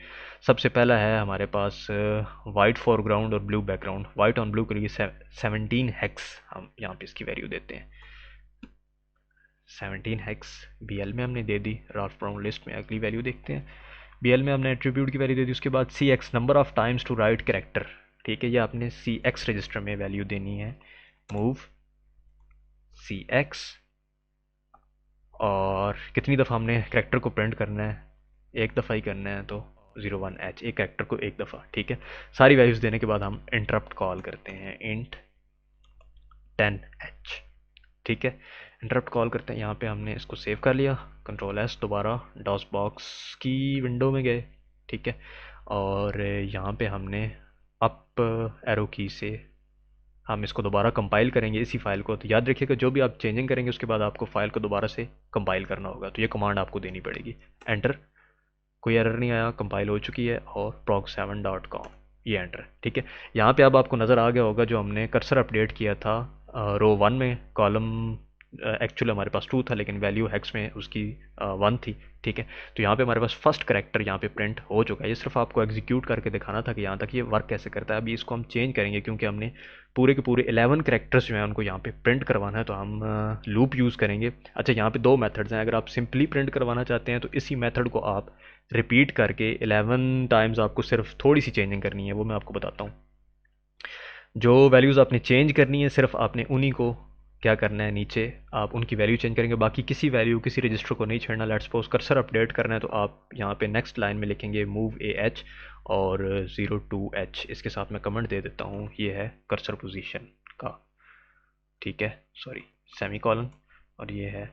सबसे पहला है हमारे पास वाइट फोरग्राउंड और blue background, white on blue के लिए 17 हैक्स हम यहाँ पे इसकी वैल्यू देते हैं, 17 हेक्स BL में हमने दे दी, राल्फ ब्राउन लिस्ट में अगली वैल्यू देखते हैं। BL में हमने एट्रीब्यूट की वैल्यू दे दी, उसके बाद CX number of times to write character, ठीक है, ये आपने CX रजिस्टर में वैल्यू देनी है, मूव CX, और कितनी दफ़ा हमने कैरेक्टर को प्रिंट करना है, एक दफ़ा ही करना है, तो 01H एक कैरेक्टर को एक दफ़ा, ठीक है। सारी वैल्यूज़ देने के बाद हम इंटरप्ट कॉल करते हैं, इंट 10H, ठीक है। इंटरप्ट कॉल करते हैं, यहाँ पे हमने इसको सेव कर लिया, Ctrl+S, दोबारा डॉस बॉक्स की विंडो में गए, ठीक है, और यहाँ पे हमने अप एरो की से हम इसको दोबारा कंपाइल करेंगे इसी फाइल को। तो याद रखिएगा जो भी आप चेंजिंग करेंगे उसके बाद आपको फाइल को दोबारा से कंपाइल करना होगा, तो ये कमांड आपको देनी पड़ेगी। एंटर, कोई एरर नहीं आया, कंपाइल हो चुकी है, और proc7.com ये एंटर, ठीक है। यहाँ पे अब आपको नज़र आ गया होगा जो हमने कर्सर अपडेट किया था रो 1 में, कॉलम एक्चुअली हमारे पास 2 था लेकिन वैल्यू हेक्स में उसकी 1 थी, ठीक है। तो यहाँ पे हमारे पास फर्स्ट करेक्टर यहाँ पे प्रिंट हो चुका है, ये सिर्फ आपको एग्जीक्यूट करके दिखाना था कि यहाँ तक ये वर्क कैसे करता है। अभी इसको हम चेंज करेंगे क्योंकि हमने पूरे के पूरे 11 करेक्टर्स जो हैं उनको यहाँ पे प्रिंट करवाना है, तो हम लूप यूज़ करेंगे। अच्छा, यहाँ पे 2 मेथड्स हैं, अगर आप सिंपली प्रिंट करवाना चाहते हैं तो इसी मेथड को आप रिपीट करके 11 टाइम्स आपको सिर्फ थोड़ी सी चेंजिंग करनी है, वो मैं आपको बताता हूँ। जो वैल्यूज़ आपने चेंज करनी है सिर्फ आपने उन्हीं को क्या करना है, नीचे आप उनकी वैल्यू चेंज करेंगे, बाकी किसी वैल्यू किसी रजिस्टर को नहीं छेड़ना। लेट्स सपोज कर्सर अपडेट करना है तो आप यहाँ पे नेक्स्ट लाइन में लिखेंगे मूव AH और 02H, इसके साथ मैं कमेंट दे देता हूँ, ये है कर्सर पोजीशन का, ठीक है, सॉरी सेमी कॉलन, और ये है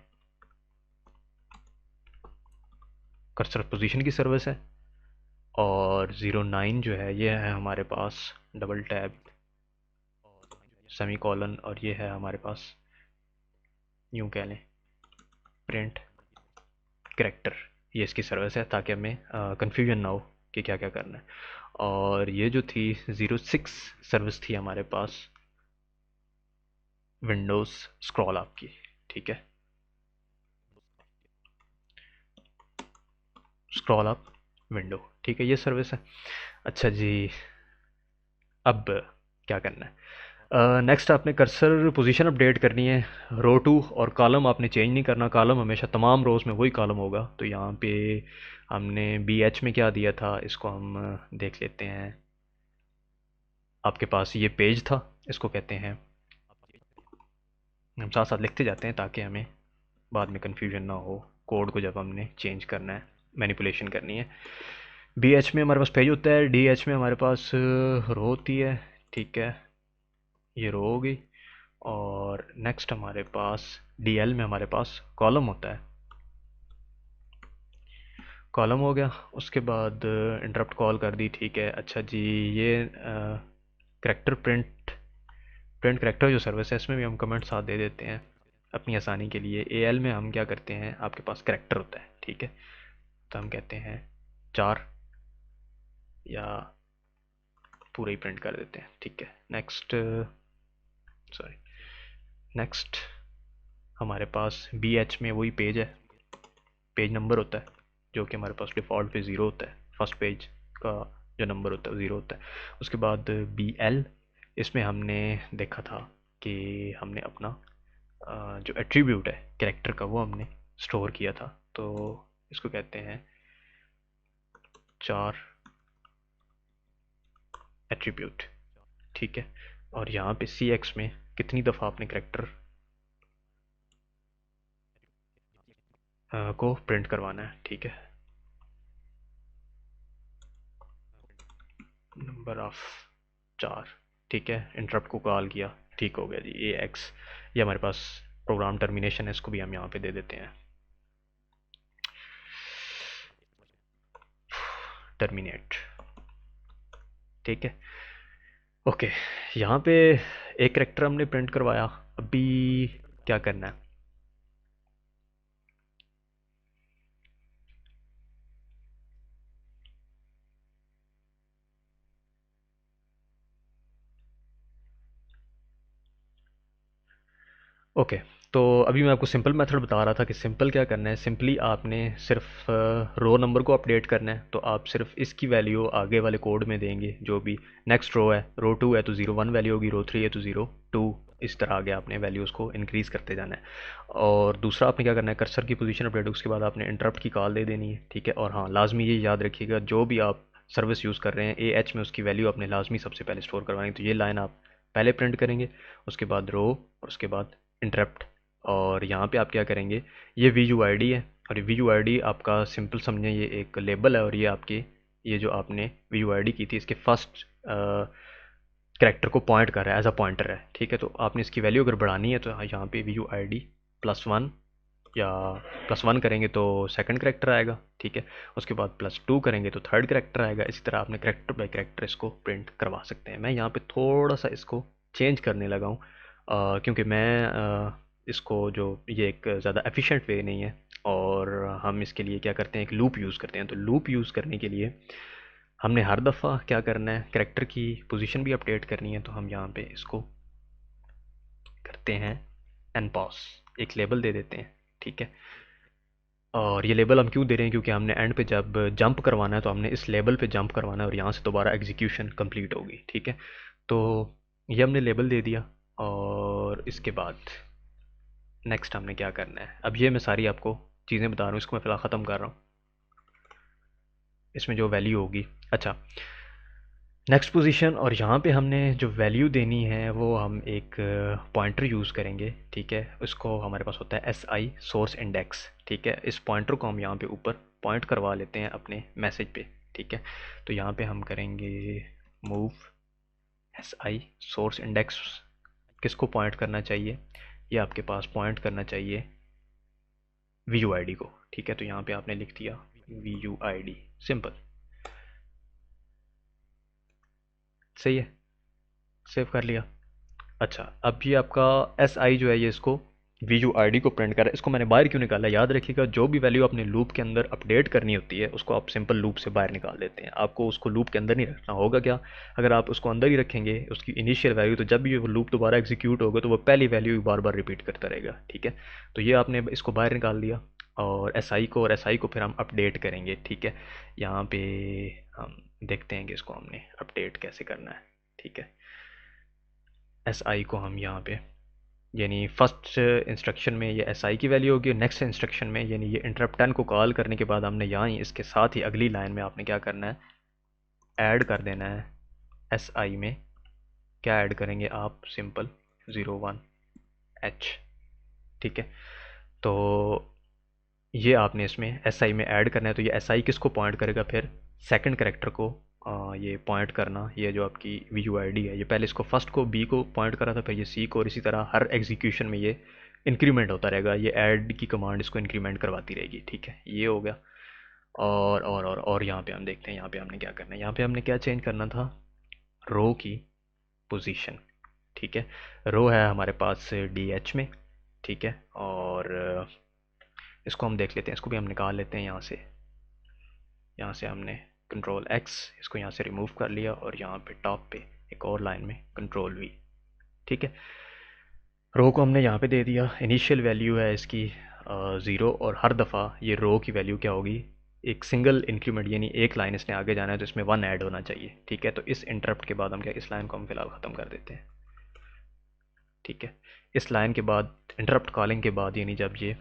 कर्सर पोजीशन की सर्विस है, और 09 जो है ये है हमारे पास डबल टैब सेमी कॉलन, और ये है हमारे पास यूँ कह लें प्रिंट करेक्टर, ये इसकी सर्विस है ताकि हमें कन्फ्यूजन ना हो कि क्या क्या करना है। और ये जो थी 06 सर्विस थी हमारे पास विंडोज़ स्क्रॉल आपकी, ठीक है, स्क्रॉल अप विंडो, ठीक है, ये सर्विस है। अच्छा जी, अब क्या करना है, नेक्स्ट आपने कर्सर पोजीशन अपडेट करनी है, रो 2, और कॉलम आपने चेंज नहीं करना, कॉलम हमेशा तमाम रोज़ में वही कॉलम होगा। तो यहाँ पे हमने BH में क्या दिया था इसको हम देख लेते हैं। आपके पास ये पेज था, इसको कहते हैं, हम साथ साथ लिखते जाते हैं ताकि हमें बाद में कन्फ्यूजन ना हो कोड को जब हमने चेंज करना है, मैनिपुलेशन करनी है। BH में हमारे पास पेज होता है, DH में हमारे पास रो होती है, ठीक है, ये रो हो गई, और नेक्स्ट हमारे पास DL में हमारे पास कॉलम होता है, कॉलम हो गया। उसके बाद इंटरप्ट कॉल कर दी, ठीक है। अच्छा जी, ये करेक्टर प्रिंट करेक्टर जो सर्विस है इसमें भी हम कमेंट साथ दे देते हैं अपनी आसानी के लिए। AL में हम क्या करते हैं, आपके पास करेक्टर होता है, ठीक है, तो हम कहते हैं 4 या पूरा ही प्रिंट कर देते हैं, ठीक है। नेक्स्ट, सॉरी, नेक्स्ट हमारे पास BH में वही पेज है, पेज नंबर होता है जो कि हमारे पास डिफ़ॉल्ट पे 0 होता है, फर्स्ट पेज का जो नंबर होता है 0 होता है। उसके बाद BL, इसमें हमने देखा था कि हमने अपना जो एट्रीब्यूट है कैरेक्टर का वो हमने स्टोर किया था, तो इसको कहते हैं 4 एट्रीब्यूट, ठीक है। और यहाँ पे CX में कितनी दफ़ा आपने कैरेक्टर को प्रिंट करवाना है, ठीक है, नंबर ऑफ 4, ठीक है। इंटरप्ट को कॉल किया, ठीक हो गया जी। AX, ये हमारे पास प्रोग्राम टर्मिनेशन है, इसको भी हम यहाँ पे दे देते हैं टर्मिनेट, ठीक है, ओके। यहाँ पे एक करेक्टर हमने प्रिंट करवाया, अभी क्या करना है, ओके। तो अभी मैं आपको सिंपल मेथड बता रहा था कि सिंपल क्या करना है, सिंपली आपने सिर्फ रो नंबर को अपडेट करना है, तो आप सिर्फ इसकी वैल्यू आगे वाले कोड में देंगे, जो भी नेक्स्ट रो है, रो 2 है तो 01 वैल्यू होगी, रो 3 है तो 02 इस तरह आगे आपने वैल्यूज़ को इंक्रीज़ करते जाना है। और दूसरा आपने क्या करना है, कर्सर की पोजीशन अपडेट, उसके बाद आपने इंटरप्ट की कॉल दे देनी है, ठीक है। और हाँ, लाजमी ये याद रखिएगा, जो भी आप सर्विस यूज़ कर रहे हैं AH में, उसकी वैल्यू आपने लाजमी सबसे पहले स्टोर करवानी है। तो ये लाइन आप पहले प्रिंट करेंगे, उसके बाद रो, और उसके बाद इंटरप्ट। और यहाँ पे आप क्या करेंगे, ये VUID है, और VUID आपका सिंपल समझें ये एक लेबल है, और ये आपकी ये जो आपने VUID की थी इसके फर्स्ट कैरेक्टर को पॉइंट कर रहा है, एज अ पॉइंटर है, ठीक है। तो आपने इसकी वैल्यू अगर बढ़ानी है तो यहाँ पे VUID +1 या +1 करेंगे तो सेकंड करेक्टर आएगा, ठीक है। उसके बाद +2 करेंगे तो थर्ड करेक्टर आएगा। इसी तरह आपने करेक्टर बाय करेक्टर इसको प्रिंट करवा सकते हैं। मैं यहाँ पे थोड़ा सा इसको चेंज करने लगा हूँ, क्योंकि मैं इसको जो ये एक ज़्यादा एफिशिएंट वे नहीं है, और हम इसके लिए क्या करते हैं, एक लूप यूज़ करते हैं। तो लूप यूज़ करने के लिए हमने हर दफ़ा क्या करना है, करेक्टर की पोजीशन भी अपडेट करनी है। तो हम यहाँ पे इसको करते हैं npos, एक लेबल दे देते हैं, ठीक है। और ये लेबल हम क्यों दे रहे हैं, क्योंकि हमने एंड पे जब जंप करवाना है तो हमने इस लेबल पे जंप करवाना है, और यहाँ से दोबारा एग्जीक्यूशन कंप्लीट होगी, ठीक है। तो ये हमने लेबल दे दिया, और इसके बाद नेक्स्ट हमने क्या करना है, अब ये मैं सारी आपको चीज़ें बता रहा हूँ, इसको मैं फ़िलहाल ख़त्म कर रहा हूँ। इसमें जो वैल्यू होगी, अच्छा, नेक्स्ट पोजीशन, और यहाँ पे हमने जो वैल्यू देनी है वो हम एक पॉइंटर यूज़ करेंगे, ठीक है। उसको हमारे पास होता है SI सोर्स इंडेक्स, ठीक है। इस पॉइंटर को हम यहाँ पे ऊपर पॉइंट करवा लेते हैं अपने मैसेज पे, ठीक है। तो यहाँ पे हम करेंगे मूव SI सोर्स इंडेक्स, किसको पॉइंट करना चाहिए, ये आपके पास पॉइंट करना चाहिए VUID को, ठीक है। तो यहाँ पे आपने लिख दिया VUID, सिंपल, सही है, सेव कर लिया। अच्छा, अब ये आपका SI जो है ये इसको VUID को प्रिंट कर रहा है। इसको मैंने बाहर क्यों निकाला, याद रखिएगा, जो भी वैल्यू आपने लूप के अंदर अपडेट करनी होती है उसको आप सिंपल लूप से बाहर निकाल देते हैं। आपको उसको लूप के अंदर नहीं रखना होगा। क्या, अगर आप उसको अंदर ही रखेंगे उसकी इनिशियल वैल्यू, तो जब भी वो लूप दोबारा एग्जीक्यूट होगा तो वो पहली वैल्यू बार बार रिपीट करता रहेगा, ठीक है। तो ये आपने इसको बाहर निकाल दिया, और SI को फिर हम अपडेट करेंगे, ठीक है। यहाँ पे हम देखते हैं कि इसको हमने अपडेट कैसे करना है, ठीक है। SI को हम यहाँ पे, यानी फर्स्ट इंस्ट्रक्शन में ये SI की वैल्यू होगी, नेक्स्ट इंस्ट्रक्शन में यानी ये इंटरप्ट 10 को कॉल करने के बाद हमने यहाँ ही इसके साथ ही अगली लाइन में आपने क्या करना है, ऐड कर देना है SI में। क्या ऐड करेंगे आप, सिंपल 01H, ठीक है। तो ये आपने इसमें SI में ऐड करना है। तो ये SI किसको पॉइंट करेगा, फिर सेकंड करेक्टर को ये पॉइंट करना। ये जो आपकी VUID है, ये पहले इसको फर्स्ट को B को पॉइंट करा था, फिर ये C को, और इसी तरह हर एग्जीक्यूशन में ये इंक्रीमेंट होता रहेगा। ये ऐड की कमांड इसको इंक्रीमेंट करवाती रहेगी, ठीक है। ये हो गया। और यहाँ पे हम देखते हैं, यहाँ पे हमने क्या करना है, यहाँ पे हमने क्या चेंज करना था, रो की पोजीशन, ठीक है। रो है हमारे पास DH में, ठीक है। और इसको हम देख लेते हैं, इसको भी हम निकाल लेते हैं यहाँ से हमने कंट्रोल X इसको यहाँ से रिमूव कर लिया, और यहाँ पे टॉप पे एक और लाइन में कंट्रोल V, ठीक है। रो को हमने यहाँ पे दे दिया, इनिशियल वैल्यू है इसकी 0, और हर दफ़ा ये रो की वैल्यू क्या होगी, एक सिंगल इंक्रीमेंट, यानी एक लाइन इसने आगे जाना है तो इसमें 1 ऐड होना चाहिए, ठीक है। तो इस इंटरप्ट के बाद हम क्या, इस लाइन को हम फिलहाल ख़त्म कर देते हैं, ठीक है। इस लाइन के बाद इंटरप्ट कॉलिंग के बाद, यानी जब ये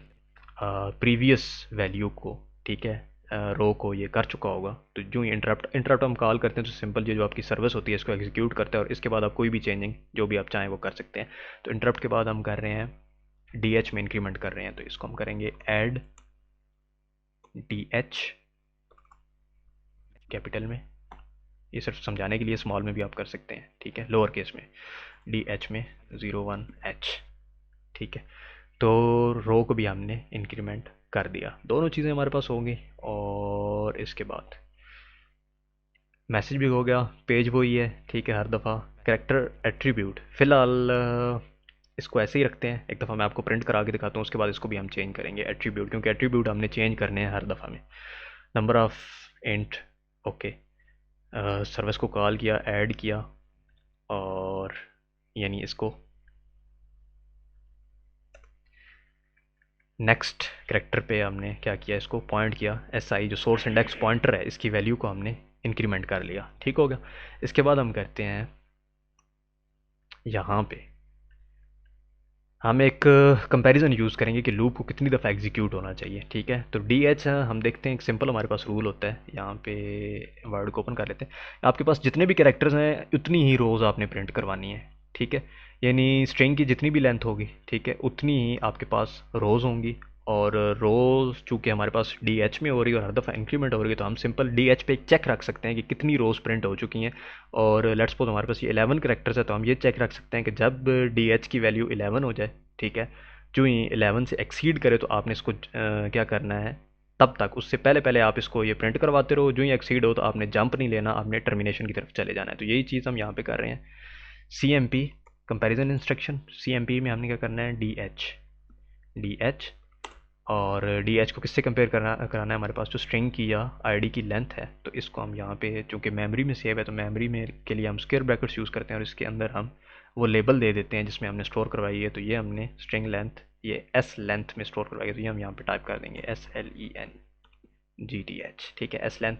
प्रीवियस वैल्यू को, ठीक है, रो को ये कर चुका होगा, तो जो ही इंटरप्ट हम कॉल करते हैं तो सिंपल ये जो आपकी सर्विस होती है इसको एग्जीक्यूट करता है, और इसके बाद आप कोई भी चेंजिंग जो भी आप चाहें वो कर सकते हैं। तो इंटरप्ट के बाद हम कर रहे हैं DH में इंक्रीमेंट कर रहे हैं, तो इसको हम करेंगे ऐड DH कैपिटल में, ये सिर्फ समझाने के लिए, स्मॉल में भी आप कर सकते हैं, ठीक है, लोअर केस में, DH में 01H, ठीक है। तो रो को भी हमने इंक्रीमेंट कर दिया, दोनों चीज़ें हमारे पास होंगी। और इसके बाद मैसेज भी हो गया, पेज वही है, ठीक है। हर दफ़ा कैरेक्टर एट्रीब्यूट फ़िलहाल इसको ऐसे ही रखते हैं, एक दफ़ा मैं आपको प्रिंट करा के दिखाता हूँ, उसके बाद इसको भी हम चेंज करेंगे एट्रीब्यूट, क्योंकि एट्रीब्यूट हमने चेंज करने हैं हर दफ़ा में। Number of int, okay, service को कॉल किया, ऐड किया, और यानी इसको नेक्स्ट करेक्टर पे हमने क्या किया, इसको पॉइंट किया, SI जो सोर्स इंडेक्स पॉइंटर है इसकी वैल्यू को हमने इंक्रीमेंट कर लिया, ठीक हो गया। इसके बाद हम करते हैं यहाँ पे हम एक कंपैरिजन यूज़ करेंगे कि लूप को कितनी दफ़ा एग्जीक्यूट होना चाहिए। ठीक है, तो डी एच हम देखते हैं, एक सिंपल हमारे पास रूल होता है। यहाँ पे वर्ड को ओपन कर लेते हैं। आपके पास जितने भी कैरेक्टर्स हैं उतनी ही रोज़ आपने प्रिंट करवानी है। ठीक है, यानी स्ट्रिंग की जितनी भी लेंथ होगी, ठीक है, उतनी ही आपके पास रोज़ होंगी। और रोज़ चूँकि हमारे पास डी एच में हो रही है और हर दफ़ा इंक्रीमेंट हो रही है, तो हम सिंपल डी एच पे एक चेक रख सकते हैं कि कितनी रोज़ प्रिंट हो चुकी हैं। और लेट्स सपोज हमारे पास ये 11 करेक्टर्स है, तो हम ये चेक रख सकते हैं कि जब डी एच की वैल्यू 11 हो जाए, ठीक है, जो ही 11 से एक्सीड करे तो आपने इसको क्या करना है, तब तक उससे पहले पहले आप इसको ये प्रिंट करवाते रहो। जो ही एक्सीड हो तो आपने जंप नहीं लेना, आपने टर्मिनेशन की तरफ चले जाना है। तो यही चीज़ हम यहाँ पे कर रहे हैं। C M P comparison instruction, C M P में हमने क्या करना है, डी एच। और डी एच को किससे कंपेयर कराना है, हमारे पास जो स्ट्रिंग की या आईडी की लेंथ है, तो इसको हम यहाँ पे चूँकि मेमोरी में सेव है, तो मेमोरी में के लिए हम स्क्वायर ब्रैकेट्स यूज़ करते हैं और इसके अंदर हम वो लेबल दे देते हैं जिसमें हमने स्टोर करवाई है। तो ये हमने स्ट्रिंग लेंथ ये एस लेंथ में स्टोर करवाई है, तो ये हम यहाँ पे टाइप कर देंगे SLENGTH। ठीक है, एस लेंथ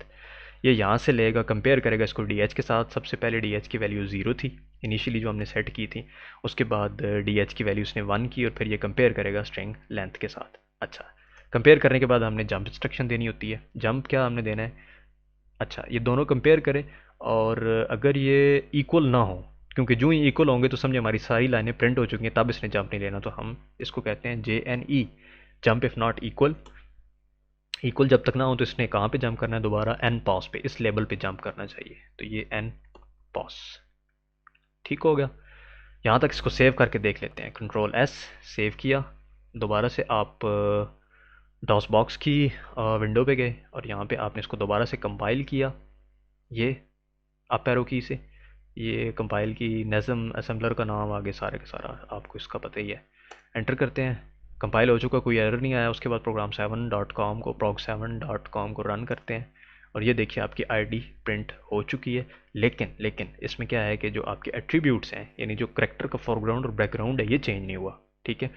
ये यहाँ से लेगा, कंपेयर करेगा इसको डी एच के साथ। सबसे पहले डी एच की वैल्यू 0 थी इनिशियली जो हमने सेट की थी, उसके बाद डी एच की वैल्यू उसने 1 की और फिर ये कंपेयर करेगा स्ट्रिंग लेंथ के साथ। अच्छा, कंपेयर करने के बाद हमने जंप इंस्ट्रक्शन देनी होती है। जंप क्या हमने देना है, अच्छा, ये दोनों कंपेयर करें और अगर ये इक्वल ना हो, क्योंकि जो ही इक्वल होंगे तो समझे हमारी सारी लाइनें प्रिंट हो चुकी हैं, तब इसने जंप नहीं लेना। तो हम इसको कहते हैं JNE, jump if not equal. Equal जब तक ना हो तो इसने कहाँ पे जंप करना है, दोबारा एन पॉस पे, इस लेवल पे जंप करना चाहिए। तो ये एन पॉस ठीक हो गया। यहाँ तक इसको सेव करके देख लेते हैं। कंट्रोल एस, सेव किया। दोबारा से आप डॉस बॉक्स की विंडो पे गए और यहाँ पे आपने इसको दोबारा से कंपाइल किया। ये अप एरो की से ये कंपाइल की, नज़म असेंबलर का नाम आगे सारे का सारा आपको इसका पता ही है। एंटर करते हैं, कंपाइल हो चुका, कोई एरर नहीं आया। उसके बाद program7.com को रन करते हैं और ये देखिए आपकी आईडी प्रिंट हो चुकी है। लेकिन इसमें क्या है कि जो आपके एट्रीब्यूट्स हैं, यानी जो करेक्टर का फोरग्राउंड और बैकग्राउंड है, ये चेंज नहीं हुआ। ठीक है,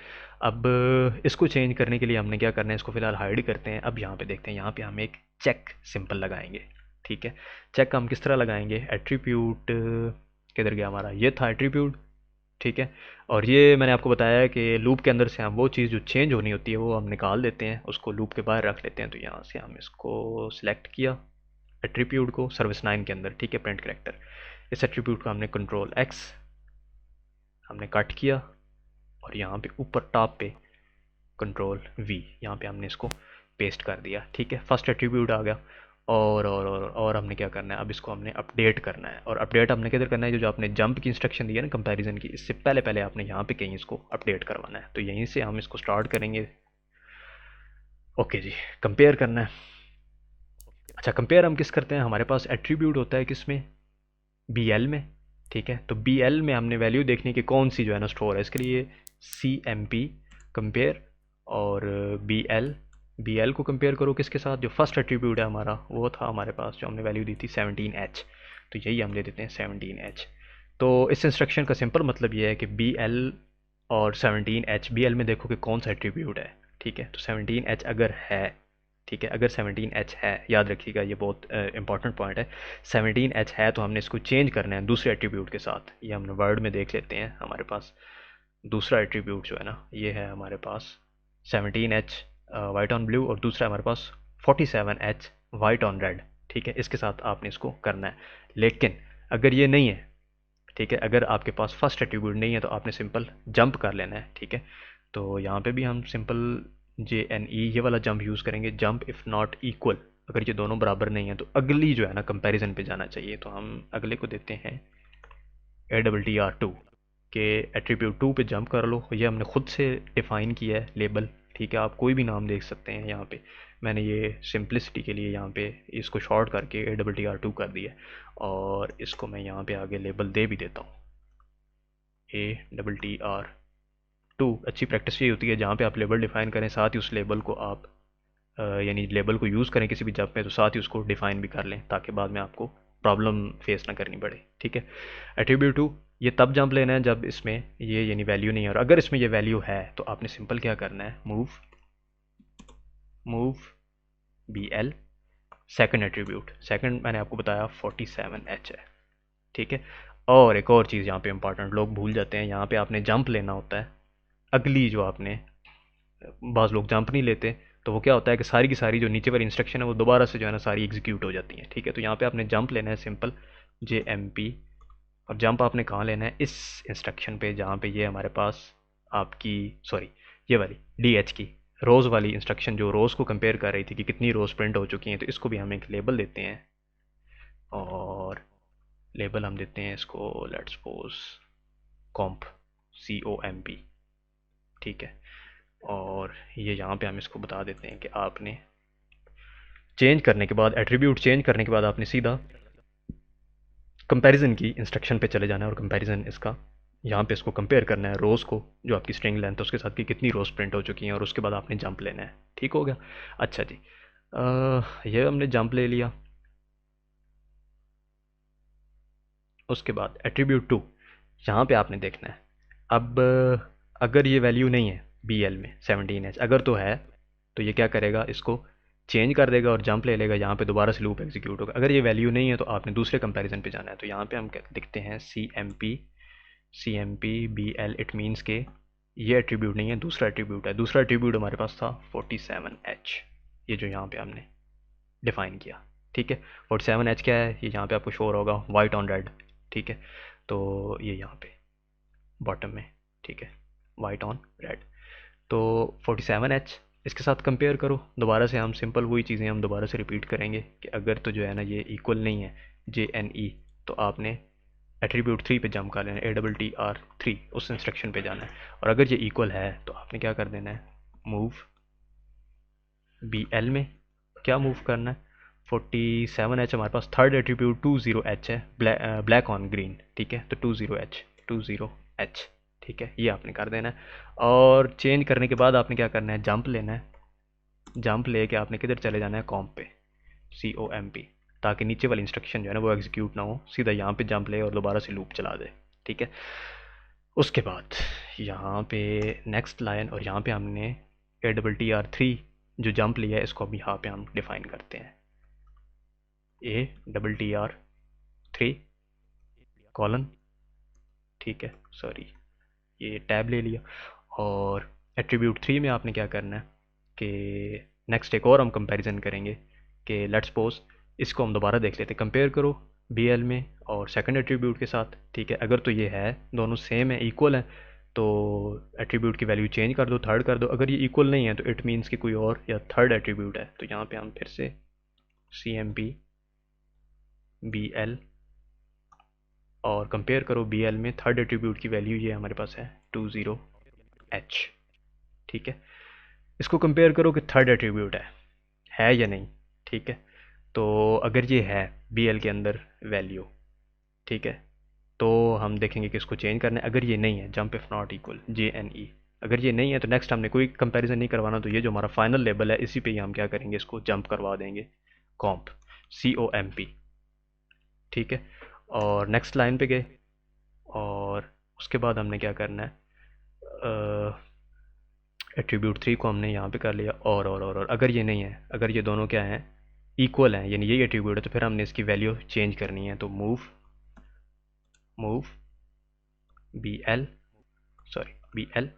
अब इसको चेंज करने के लिए हमने क्या करना है, इसको फिलहाल हाइड करते हैं। अब यहाँ पे देखते हैं, यहाँ पे हम एक चेक सिंपल लगाएंगे। ठीक है, चेक हम किस तरह लगाएंगे, एट्रीब्यूट किधर गया हमारा, ये था एट्रीब्यूट। ठीक है, और ये मैंने आपको बताया है कि लूप के अंदर से हम वो चीज़ जो चेंज होनी होती है वो हम निकाल देते हैं, उसको लूप के बाहर रख लेते हैं। तो यहाँ से हम इसको सिलेक्ट किया एट्रीब्यूट को सर्विस 9 के अंदर। ठीक है, प्रिंट करेक्टर, इस एट्रीब्यूट को हमने कंट्रोल एक्स हमने कट किया और यहाँ पे ऊपर टॉप पे कंट्रोल वी, यहाँ पे हमने इसको पेस्ट कर दिया। ठीक है, फर्स्ट एट्रीब्यूट आ गया। और हमने क्या करना है, अब इसको हमने अपडेट करना है। और अपडेट हमने किधर करना है, जो आपने जंप की इंस्ट्रक्शन दी है ना कंपैरिजन की, इससे पहले पहले आपने यहाँ पे कहीं इसको अपडेट करवाना है। तो यहीं से हम इसको स्टार्ट करेंगे। ओके जी, कंपेयर करना है। अच्छा, कंपेयर हम किस करते हैं, हमारे पास एट्रीब्यूट होता है किस में, BL में। ठीक है, तो BL में हमने वैल्यू देखनी कि कौन सी जो है ना स्टोर है, इसके लिए CMP कंपेयर। और BL को कंपेयर करो किसके साथ, जो फर्स्ट एट्रीब्यूट है हमारा, वो था हमारे पास जो हमने वैल्यू दी थी 17H। तो यही हम दे देते हैं 17H। तो इस इंस्ट्रक्शन का सिंपल मतलब ये है कि BL और 17H, BL में देखो कि कौन सा एट्रीब्यूट है। ठीक है, तो 17H अगर है, ठीक है, अगर 17H है, याद रखिएगा ये बहुत इंपॉर्टेंट पॉइंट है। 17H है तो हमने इसको चेंज करना है दूसरे एट्रीब्यूट के साथ। ये हमने वर्ड में देख लेते हैं, हमारे पास दूसरा एट्रीब्यूट जो है ना, ये है हमारे पास 17H वाइट ऑन ब्लू, और दूसरा हमारे पास 47H वाइट ऑन रेड। ठीक है, इसके साथ आपने इसको करना है। लेकिन अगर ये नहीं है, ठीक है, अगर आपके पास फर्स्ट एट्रीब्यूट नहीं है, तो आपने सिंपल जंप कर लेना है। ठीक है, तो यहाँ पे भी हम सिंपल JNE ये वाला जंप यूज़ करेंगे, जंप इफ़ नॉट इक्वल। अगर ये दोनों बराबर नहीं है तो अगली जो है ना कंपैरिजन पे जाना चाहिए। तो हम अगले को देते हैं ATTR2 के एट्रीब्यूट 2 पे जंप कर लो। ये हमने खुद से डिफ़ाइन किया है लेबल। ठीक है, आप कोई भी नाम देख सकते हैं। यहाँ पे मैंने ये सिंपलिसिटी के लिए यहाँ पे इसको शॉर्ट करके ATTR2 कर दिया, और इसको मैं यहाँ पे आगे लेबल दे भी देता हूँ ATTR2। अच्छी प्रैक्टिस ये होती है जहाँ पे आप लेबल डिफ़ाइन करें, साथ ही उस लेबल को आप यानी लेबल को यूज़ करें किसी भी जंप में, तो साथ ही उसको डिफ़ाइन भी कर लें ताकि बाद में आपको प्रॉब्लम फेस ना करनी पड़े। ठीक है, एट्रीब्यूट 2 ये तब जंप लेना है जब इसमें ये यानी वैल्यू नहीं है, और अगर इसमें ये वैल्यू है तो आपने सिंपल क्या करना है, move BL second attribute. Second मैंने आपको बताया 47H है। ठीक है, और एक और चीज़ यहाँ पे इंपॉर्टेंट लोग भूल जाते हैं, यहाँ पे आपने जंप लेना होता है अगली जो आपने, बाज़ लोग जंप नहीं लेते, तो वो क्या होता है कि सारी की सारी जो नीचे वाली इंस्ट्रक्शन है वो दोबारा से जो है ना सारी एग्जीक्यूट हो जाती हैं। ठीक है, तो यहाँ पे आपने जंप लेना है, सिंपल JMP। और जंप आपने कहाँ लेना है, इस इंस्ट्रक्शन पे जहाँ पे ये हमारे पास आपकी, सॉरी, ये वाली DH की रोज़ वाली इंस्ट्रक्शन जो रोज़ को कंपेयर कर रही थी कि कितनी रोज़ प्रिंट हो चुकी हैं, तो इसको भी हम एक लेबल देते हैं। और लेबल हम देते हैं इसको, लेट्स सपोज कॉम्प, COMP। ठीक है, और ये यहाँ पे हम इसको बता देते हैं कि आपने चेंज करने के बाद, एट्रीब्यूट चेंज करने के बाद आपने सीधा कंपैरिजन की इंस्ट्रक्शन पे चले जाना है, और कंपैरिजन इसका यहाँ पे इसको कंपेयर करना है रोज़ को, जो आपकी स्ट्रिंग लेंथ है उसके साथ, कि कितनी रोज़ प्रिंट हो चुकी हैं, और उसके बाद आपने जंप लेना है। ठीक हो गया। अच्छा जी, ये हमने जंप ले लिया। उसके बाद एट्रीब्यूट टू, यहाँ पे आपने देखना है अब, अगर ये वैल्यू नहीं है BL में 17H, अगर तो है तो ये क्या करेगा, इसको चेंज कर देगा और जंप ले लेगा, यहाँ पे दोबारा से लूप एग्जीक्यूट होगा। अगर ये वैल्यू नहीं है तो आपने दूसरे कंपैरिजन पे जाना है। तो यहाँ पे हम लिखते हैं CMP BL, इट मीन्स के ये एट्रीब्यूट नहीं है, दूसरा एट्रीब्यूट है। दूसरा एट्रीब्यूट हमारे पास था 47H, ये जो यहाँ पे हमने डिफाइन किया। ठीक है, 47H क्या है, ये यहाँ पे आपको शो हो रहा होगा वाइट ऑन रेड। ठीक है, तो ये यहाँ पे बॉटम में, ठीक है, वाइट ऑन रेड। तो 47H इसके साथ कंपेयर करो। दोबारा से हम सिंपल वही चीज़ें हम दोबारा से रिपीट करेंगे कि अगर तो जो है ना ये इक्वल नहीं है JNE, तो आपने एट्रीब्यूट 3 पे जंप कर लेना है, ATTR3 उस इंस्ट्रक्शन पे जाना है। और अगर ये इक्वल है तो आपने क्या कर देना है, मूव BL में क्या मूव करना है, 47H हमारे पास थर्ड एट्रीब्यूट 20H है, ब्लैक ऑन ग्रीन। ठीक है, तो 20H। ठीक है, ये आपने कर देना है। और चेंज करने के बाद आपने क्या करना है, जंप लेना है। जंप लेके आपने किधर चले जाना है, कॉम्प पे, COMP, ताकि नीचे वाली इंस्ट्रक्शन जो है ना वो एग्जीक्यूट ना हो, सीधा यहाँ पे जंप ले और दोबारा से लूप चला दे। ठीक है, उसके बाद यहाँ पे नेक्स्ट लाइन, और यहाँ पे हमने ATTR3 जो जंप लिया है इसको अभी यहाँ पे हम डिफाइन करते हैं, ATTR3 कॉलन। ठीक है, सॉरी, ये टैब ले लिया। और एट्रीब्यूट 3 में आपने क्या करना है कि नेक्स्ट एक और हम कंपैरिजन करेंगे कि लेट्स सपोज, इसको हम दोबारा देख लेते हैं, कंपेयर करो BL में और सेकंड एट्रीब्यूट के साथ। ठीक है, अगर तो ये है दोनों सेम है, इक्वल है, तो एट्रीब्यूट की वैल्यू चेंज कर दो, थर्ड कर दो। अगर ये इक्वल नहीं है तो इट मीन्स कि कोई और या थर्ड एट्रीब्यूट है। तो यहाँ पे हम फिर से CMP BL, और कंपेयर करो BL में थर्ड एट्रीब्यूट की वैल्यू ये हमारे पास है 20H। ठीक है, इसको कंपेयर करो कि थर्ड एट्रीब्यूट है या नहीं। ठीक है, तो अगर ये है BL के अंदर वैल्यू, ठीक है, तो हम देखेंगे कि इसको चेंज करना है। अगर ये नहीं है, jump if not equal JNE, अगर ये नहीं है तो नेक्स्ट हमने कोई कंपैरिजन नहीं करवाना, तो ये जो हमारा फाइनल लेबल है इसी पे ही हम क्या करेंगे, इसको जंप करवा देंगे, कॉम्प COMP। ठीक है, और नेक्स्ट लाइन पे गए, और उसके बाद हमने क्या करना है, एट्रीब्यूट 3 को हमने यहाँ पे कर लिया। और अगर ये नहीं है, अगर ये दोनों क्या हैं, इक्वल हैं, यानी यही एट्रीब्यूट है, तो फिर हमने इसकी वैल्यू चेंज करनी है। तो मूव BL, सॉरी BL,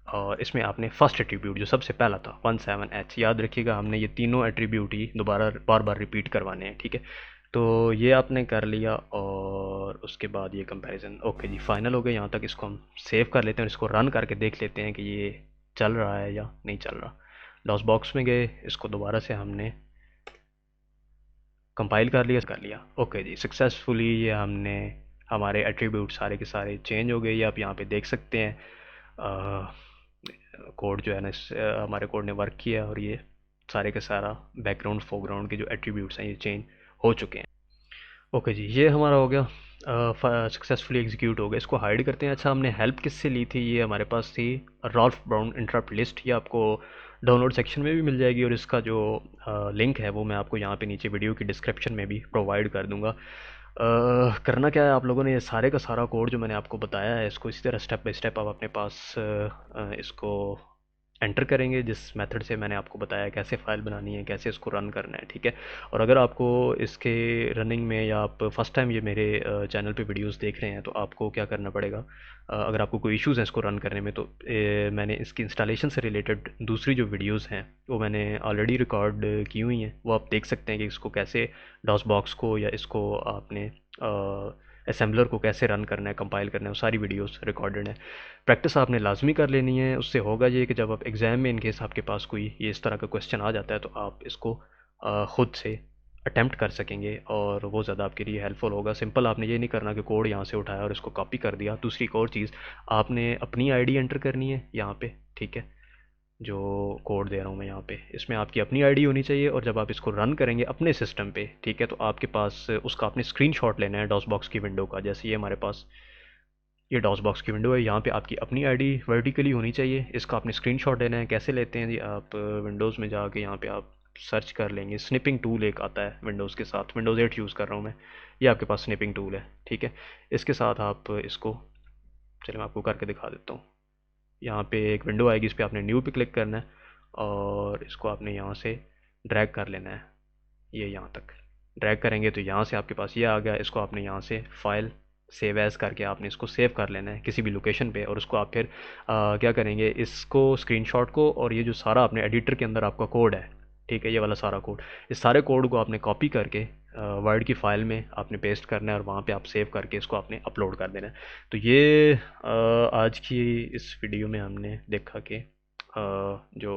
और इसमें आपने फर्स्ट एट्रीब्यूट जो सबसे पहला था 17H, याद रखिएगा हमने ये तीनों एट्रीब्यूट ही दोबारा बार बार रिपीट करवाने हैं। ठीक है, तो ये आपने कर लिया, और उसके बाद ये कंपैरिजन ओके जी फाइनल हो गया। यहाँ तक इसको हम सेव कर लेते हैं और इसको रन करके देख लेते हैं कि ये चल रहा है या नहीं चल रहा। डॉस बॉक्स में गए, इसको दोबारा से हमने कंपाइल कर लिया। ओके जी, सक्सेसफुली ये हमने, हमारे एट्रीब्यूट सारे के सारे चेंज हो गए। ये आप यहाँ पे देख सकते हैं, कोड जो है ना हमारे कोड ने वर्क किया, और ये सारे का सारा बैकग्राउंड फोरग्राउंड के जो एट्रीब्यूट्स हैं ये चेंज हो चुके हैं। ओके जी, ये हमारा हो गया, सक्सेसफुली एग्जीक्यूट हो गया। इसको हाइड करते हैं। अच्छा, हमने हेल्प किससे ली थी, ये हमारे पास थी राल्फ ब्राउन इंटरप्ट लिस्ट। ये आपको डाउनलोड सेक्शन में भी मिल जाएगी, और इसका जो लिंक है वो मैं आपको यहाँ पे नीचे वीडियो की डिस्क्रिप्शन में भी प्रोवाइड कर दूँगा। करना क्या है, आप लोगों ने ये सारे का सारा कोड जो मैंने आपको बताया है, इसको इसी तरह स्टेप बाय स्टेप आप अपने पास इसको एंटर करेंगे जिस मेथड से मैंने आपको बताया कैसे फ़ाइल बनानी है, कैसे इसको रन करना है, ठीक है। और अगर आपको इसके रनिंग में या आप फर्स्ट टाइम ये मेरे चैनल पे वीडियोस देख रहे हैं तो आपको क्या करना पड़ेगा, अगर आपको कोई इश्यूज़ हैं इसको रन करने में तो मैंने इसकी इंस्टॉलेशन से रिलेटेड दूसरी जो वीडियोस हैं वो मैंने ऑलरेडी रिकॉर्ड की हुई हैं, वो आप देख सकते हैं कि इसको कैसे डॉस बॉक्स को या इसको आपने असेंबलर को कैसे रन करना है, कंपाइल करना है, वो सारी वीडियोस रिकॉर्डेड हैं। प्रैक्टिस आपने लाजमी कर लेनी है, उससे होगा ये कि जब आप एग्ज़ाम में इन केस आपके पास कोई ये इस तरह का क्वेश्चन आ जाता है तो आप इसको ख़ुद से अटेम्प्ट कर सकेंगे और वो ज़्यादा आपके लिए हेल्पफुल होगा। सिंपल आपने ये नहीं करना कि कोड यहाँ से उठाया और इसको कॉपी कर दिया। दूसरी एक और चीज़, आपने अपनी आईडी एंटर करनी है यहाँ पे, ठीक है। जो कोड दे रहा हूँ मैं यहाँ पे, इसमें आपकी अपनी आईडी होनी चाहिए और जब आप इसको रन करेंगे अपने सिस्टम पे, ठीक है, तो आपके पास उसका आपने स्क्रीनशॉट लेना है डॉस बॉक्स की विंडो का। जैसे ये हमारे पास ये डॉस बॉक्स की विंडो है, यहाँ पे आपकी अपनी आईडी वर्टिकली होनी चाहिए, इसका आपने स्क्रीनशॉट लेना है। कैसे लेते हैं जी, आप विंडोज़ में जाके यहाँ पे आप सर्च कर लेंगे, स्निपिंग टूल एक आता है विंडोज़ के साथ, विंडोज़ 8 यूज़ कर रहा हूँ मैं, ये आपके पास स्निपिंग टूल है, ठीक है। इसके साथ आप इसको, चलिए मैं आपको करके दिखा देता हूँ। यहाँ पे एक विंडो आएगी, इस पर आपने न्यू पे क्लिक करना है और इसको आपने यहाँ से ड्रैग कर लेना है, ये यहाँ तक ड्रैग करेंगे तो यहाँ से आपके पास ये आ गया। इसको आपने यहाँ से फाइल सेव एज़ करके आपने इसको सेव कर लेना है किसी भी लोकेशन पे और उसको आप फिर क्या करेंगे, इसको स्क्रीनशॉट को और ये जो सारा आपने एडिटर के अंदर आपका कोड है, ठीक है, ये वाला सारा कोड, इस सारे कोड को आपने कॉपी करके वर्ड की फ़ाइल में आपने पेस्ट करना है और वहाँ पे आप सेव करके इसको आपने अपलोड कर देना है। तो ये आज की इस वीडियो में हमने देखा कि जो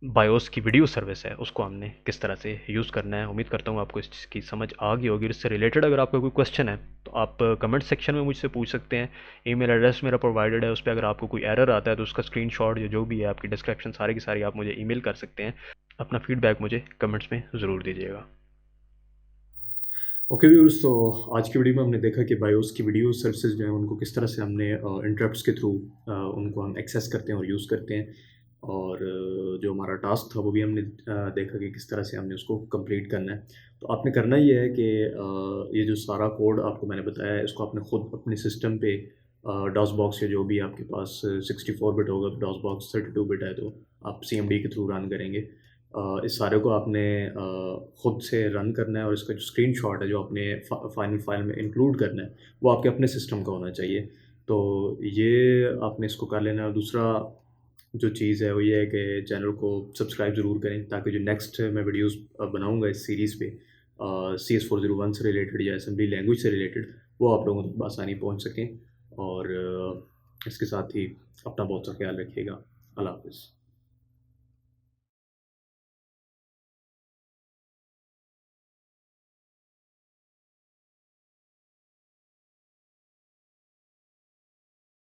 बायोस की वीडियो सर्विस है उसको हमने किस तरह से यूज़ करना है। उम्मीद करता हूँ आपको इस चीज़ की समझ आ गई होगी। इससे रिलेटेड अगर आपका कोई क्वेश्चन है तो आप कमेंट सेक्शन में मुझसे पूछ सकते हैं। ईमेल एड्रेस मेरा प्रोवाइडेड है, उस पर अगर आपको कोई एरर आता है तो उसका स्क्रीनशॉट जो भी है आपकी डिस्क्रिप्शन सारी की सारी आप मुझे ईमेल कर सकते हैं। अपना फीडबैक मुझे कमेंट्स में ज़रूर दीजिएगा। ओके व्यूअर्स, तो आज की वीडियो में हमने देखा कि बायोस की वीडियो सर्विसेज जो हैं उनको किस तरह से हमने इंटरप्ट्स के थ्रू उनको हम एक्सेस करते हैं और यूज़ करते हैं। और जो हमारा टास्क था वो भी हमने देखा कि किस तरह से हमने उसको कंप्लीट करना है। तो आपने करना ये है कि ये जो सारा कोड आपको मैंने बताया है इसको आपने खुद अपने सिस्टम पे डॉस बॉक्स या जो भी आपके पास 64 बिट होगा, तो डॉस बॉक्स 32 बिट है तो आप CMD के थ्रू रन करेंगे। इस सारे को आपने खुद से रन करना है और इसका जो स्क्रीनशॉट है जो आपने फाइनल फाइल में इंक्लूड करना है वो आपके अपने सिस्टम का होना चाहिए। तो ये आपने इसको कर लेना है। और दूसरा जो चीज़ है वो ये है कि चैनल को सब्सक्राइब ज़रूर करें ताकि जो नेक्स्ट मैं वीडियोस बनाऊंगा इस सीरीज़ पे CS401 से रिलेटेड या असेंबली लैंग्वेज से रिलेटेड वो आप लोगों तक आसानी पहुंच सकें। और इसके साथ ही अपना बहुत सा ख्याल रखिएगा। अल्लाह हाफ़िज़।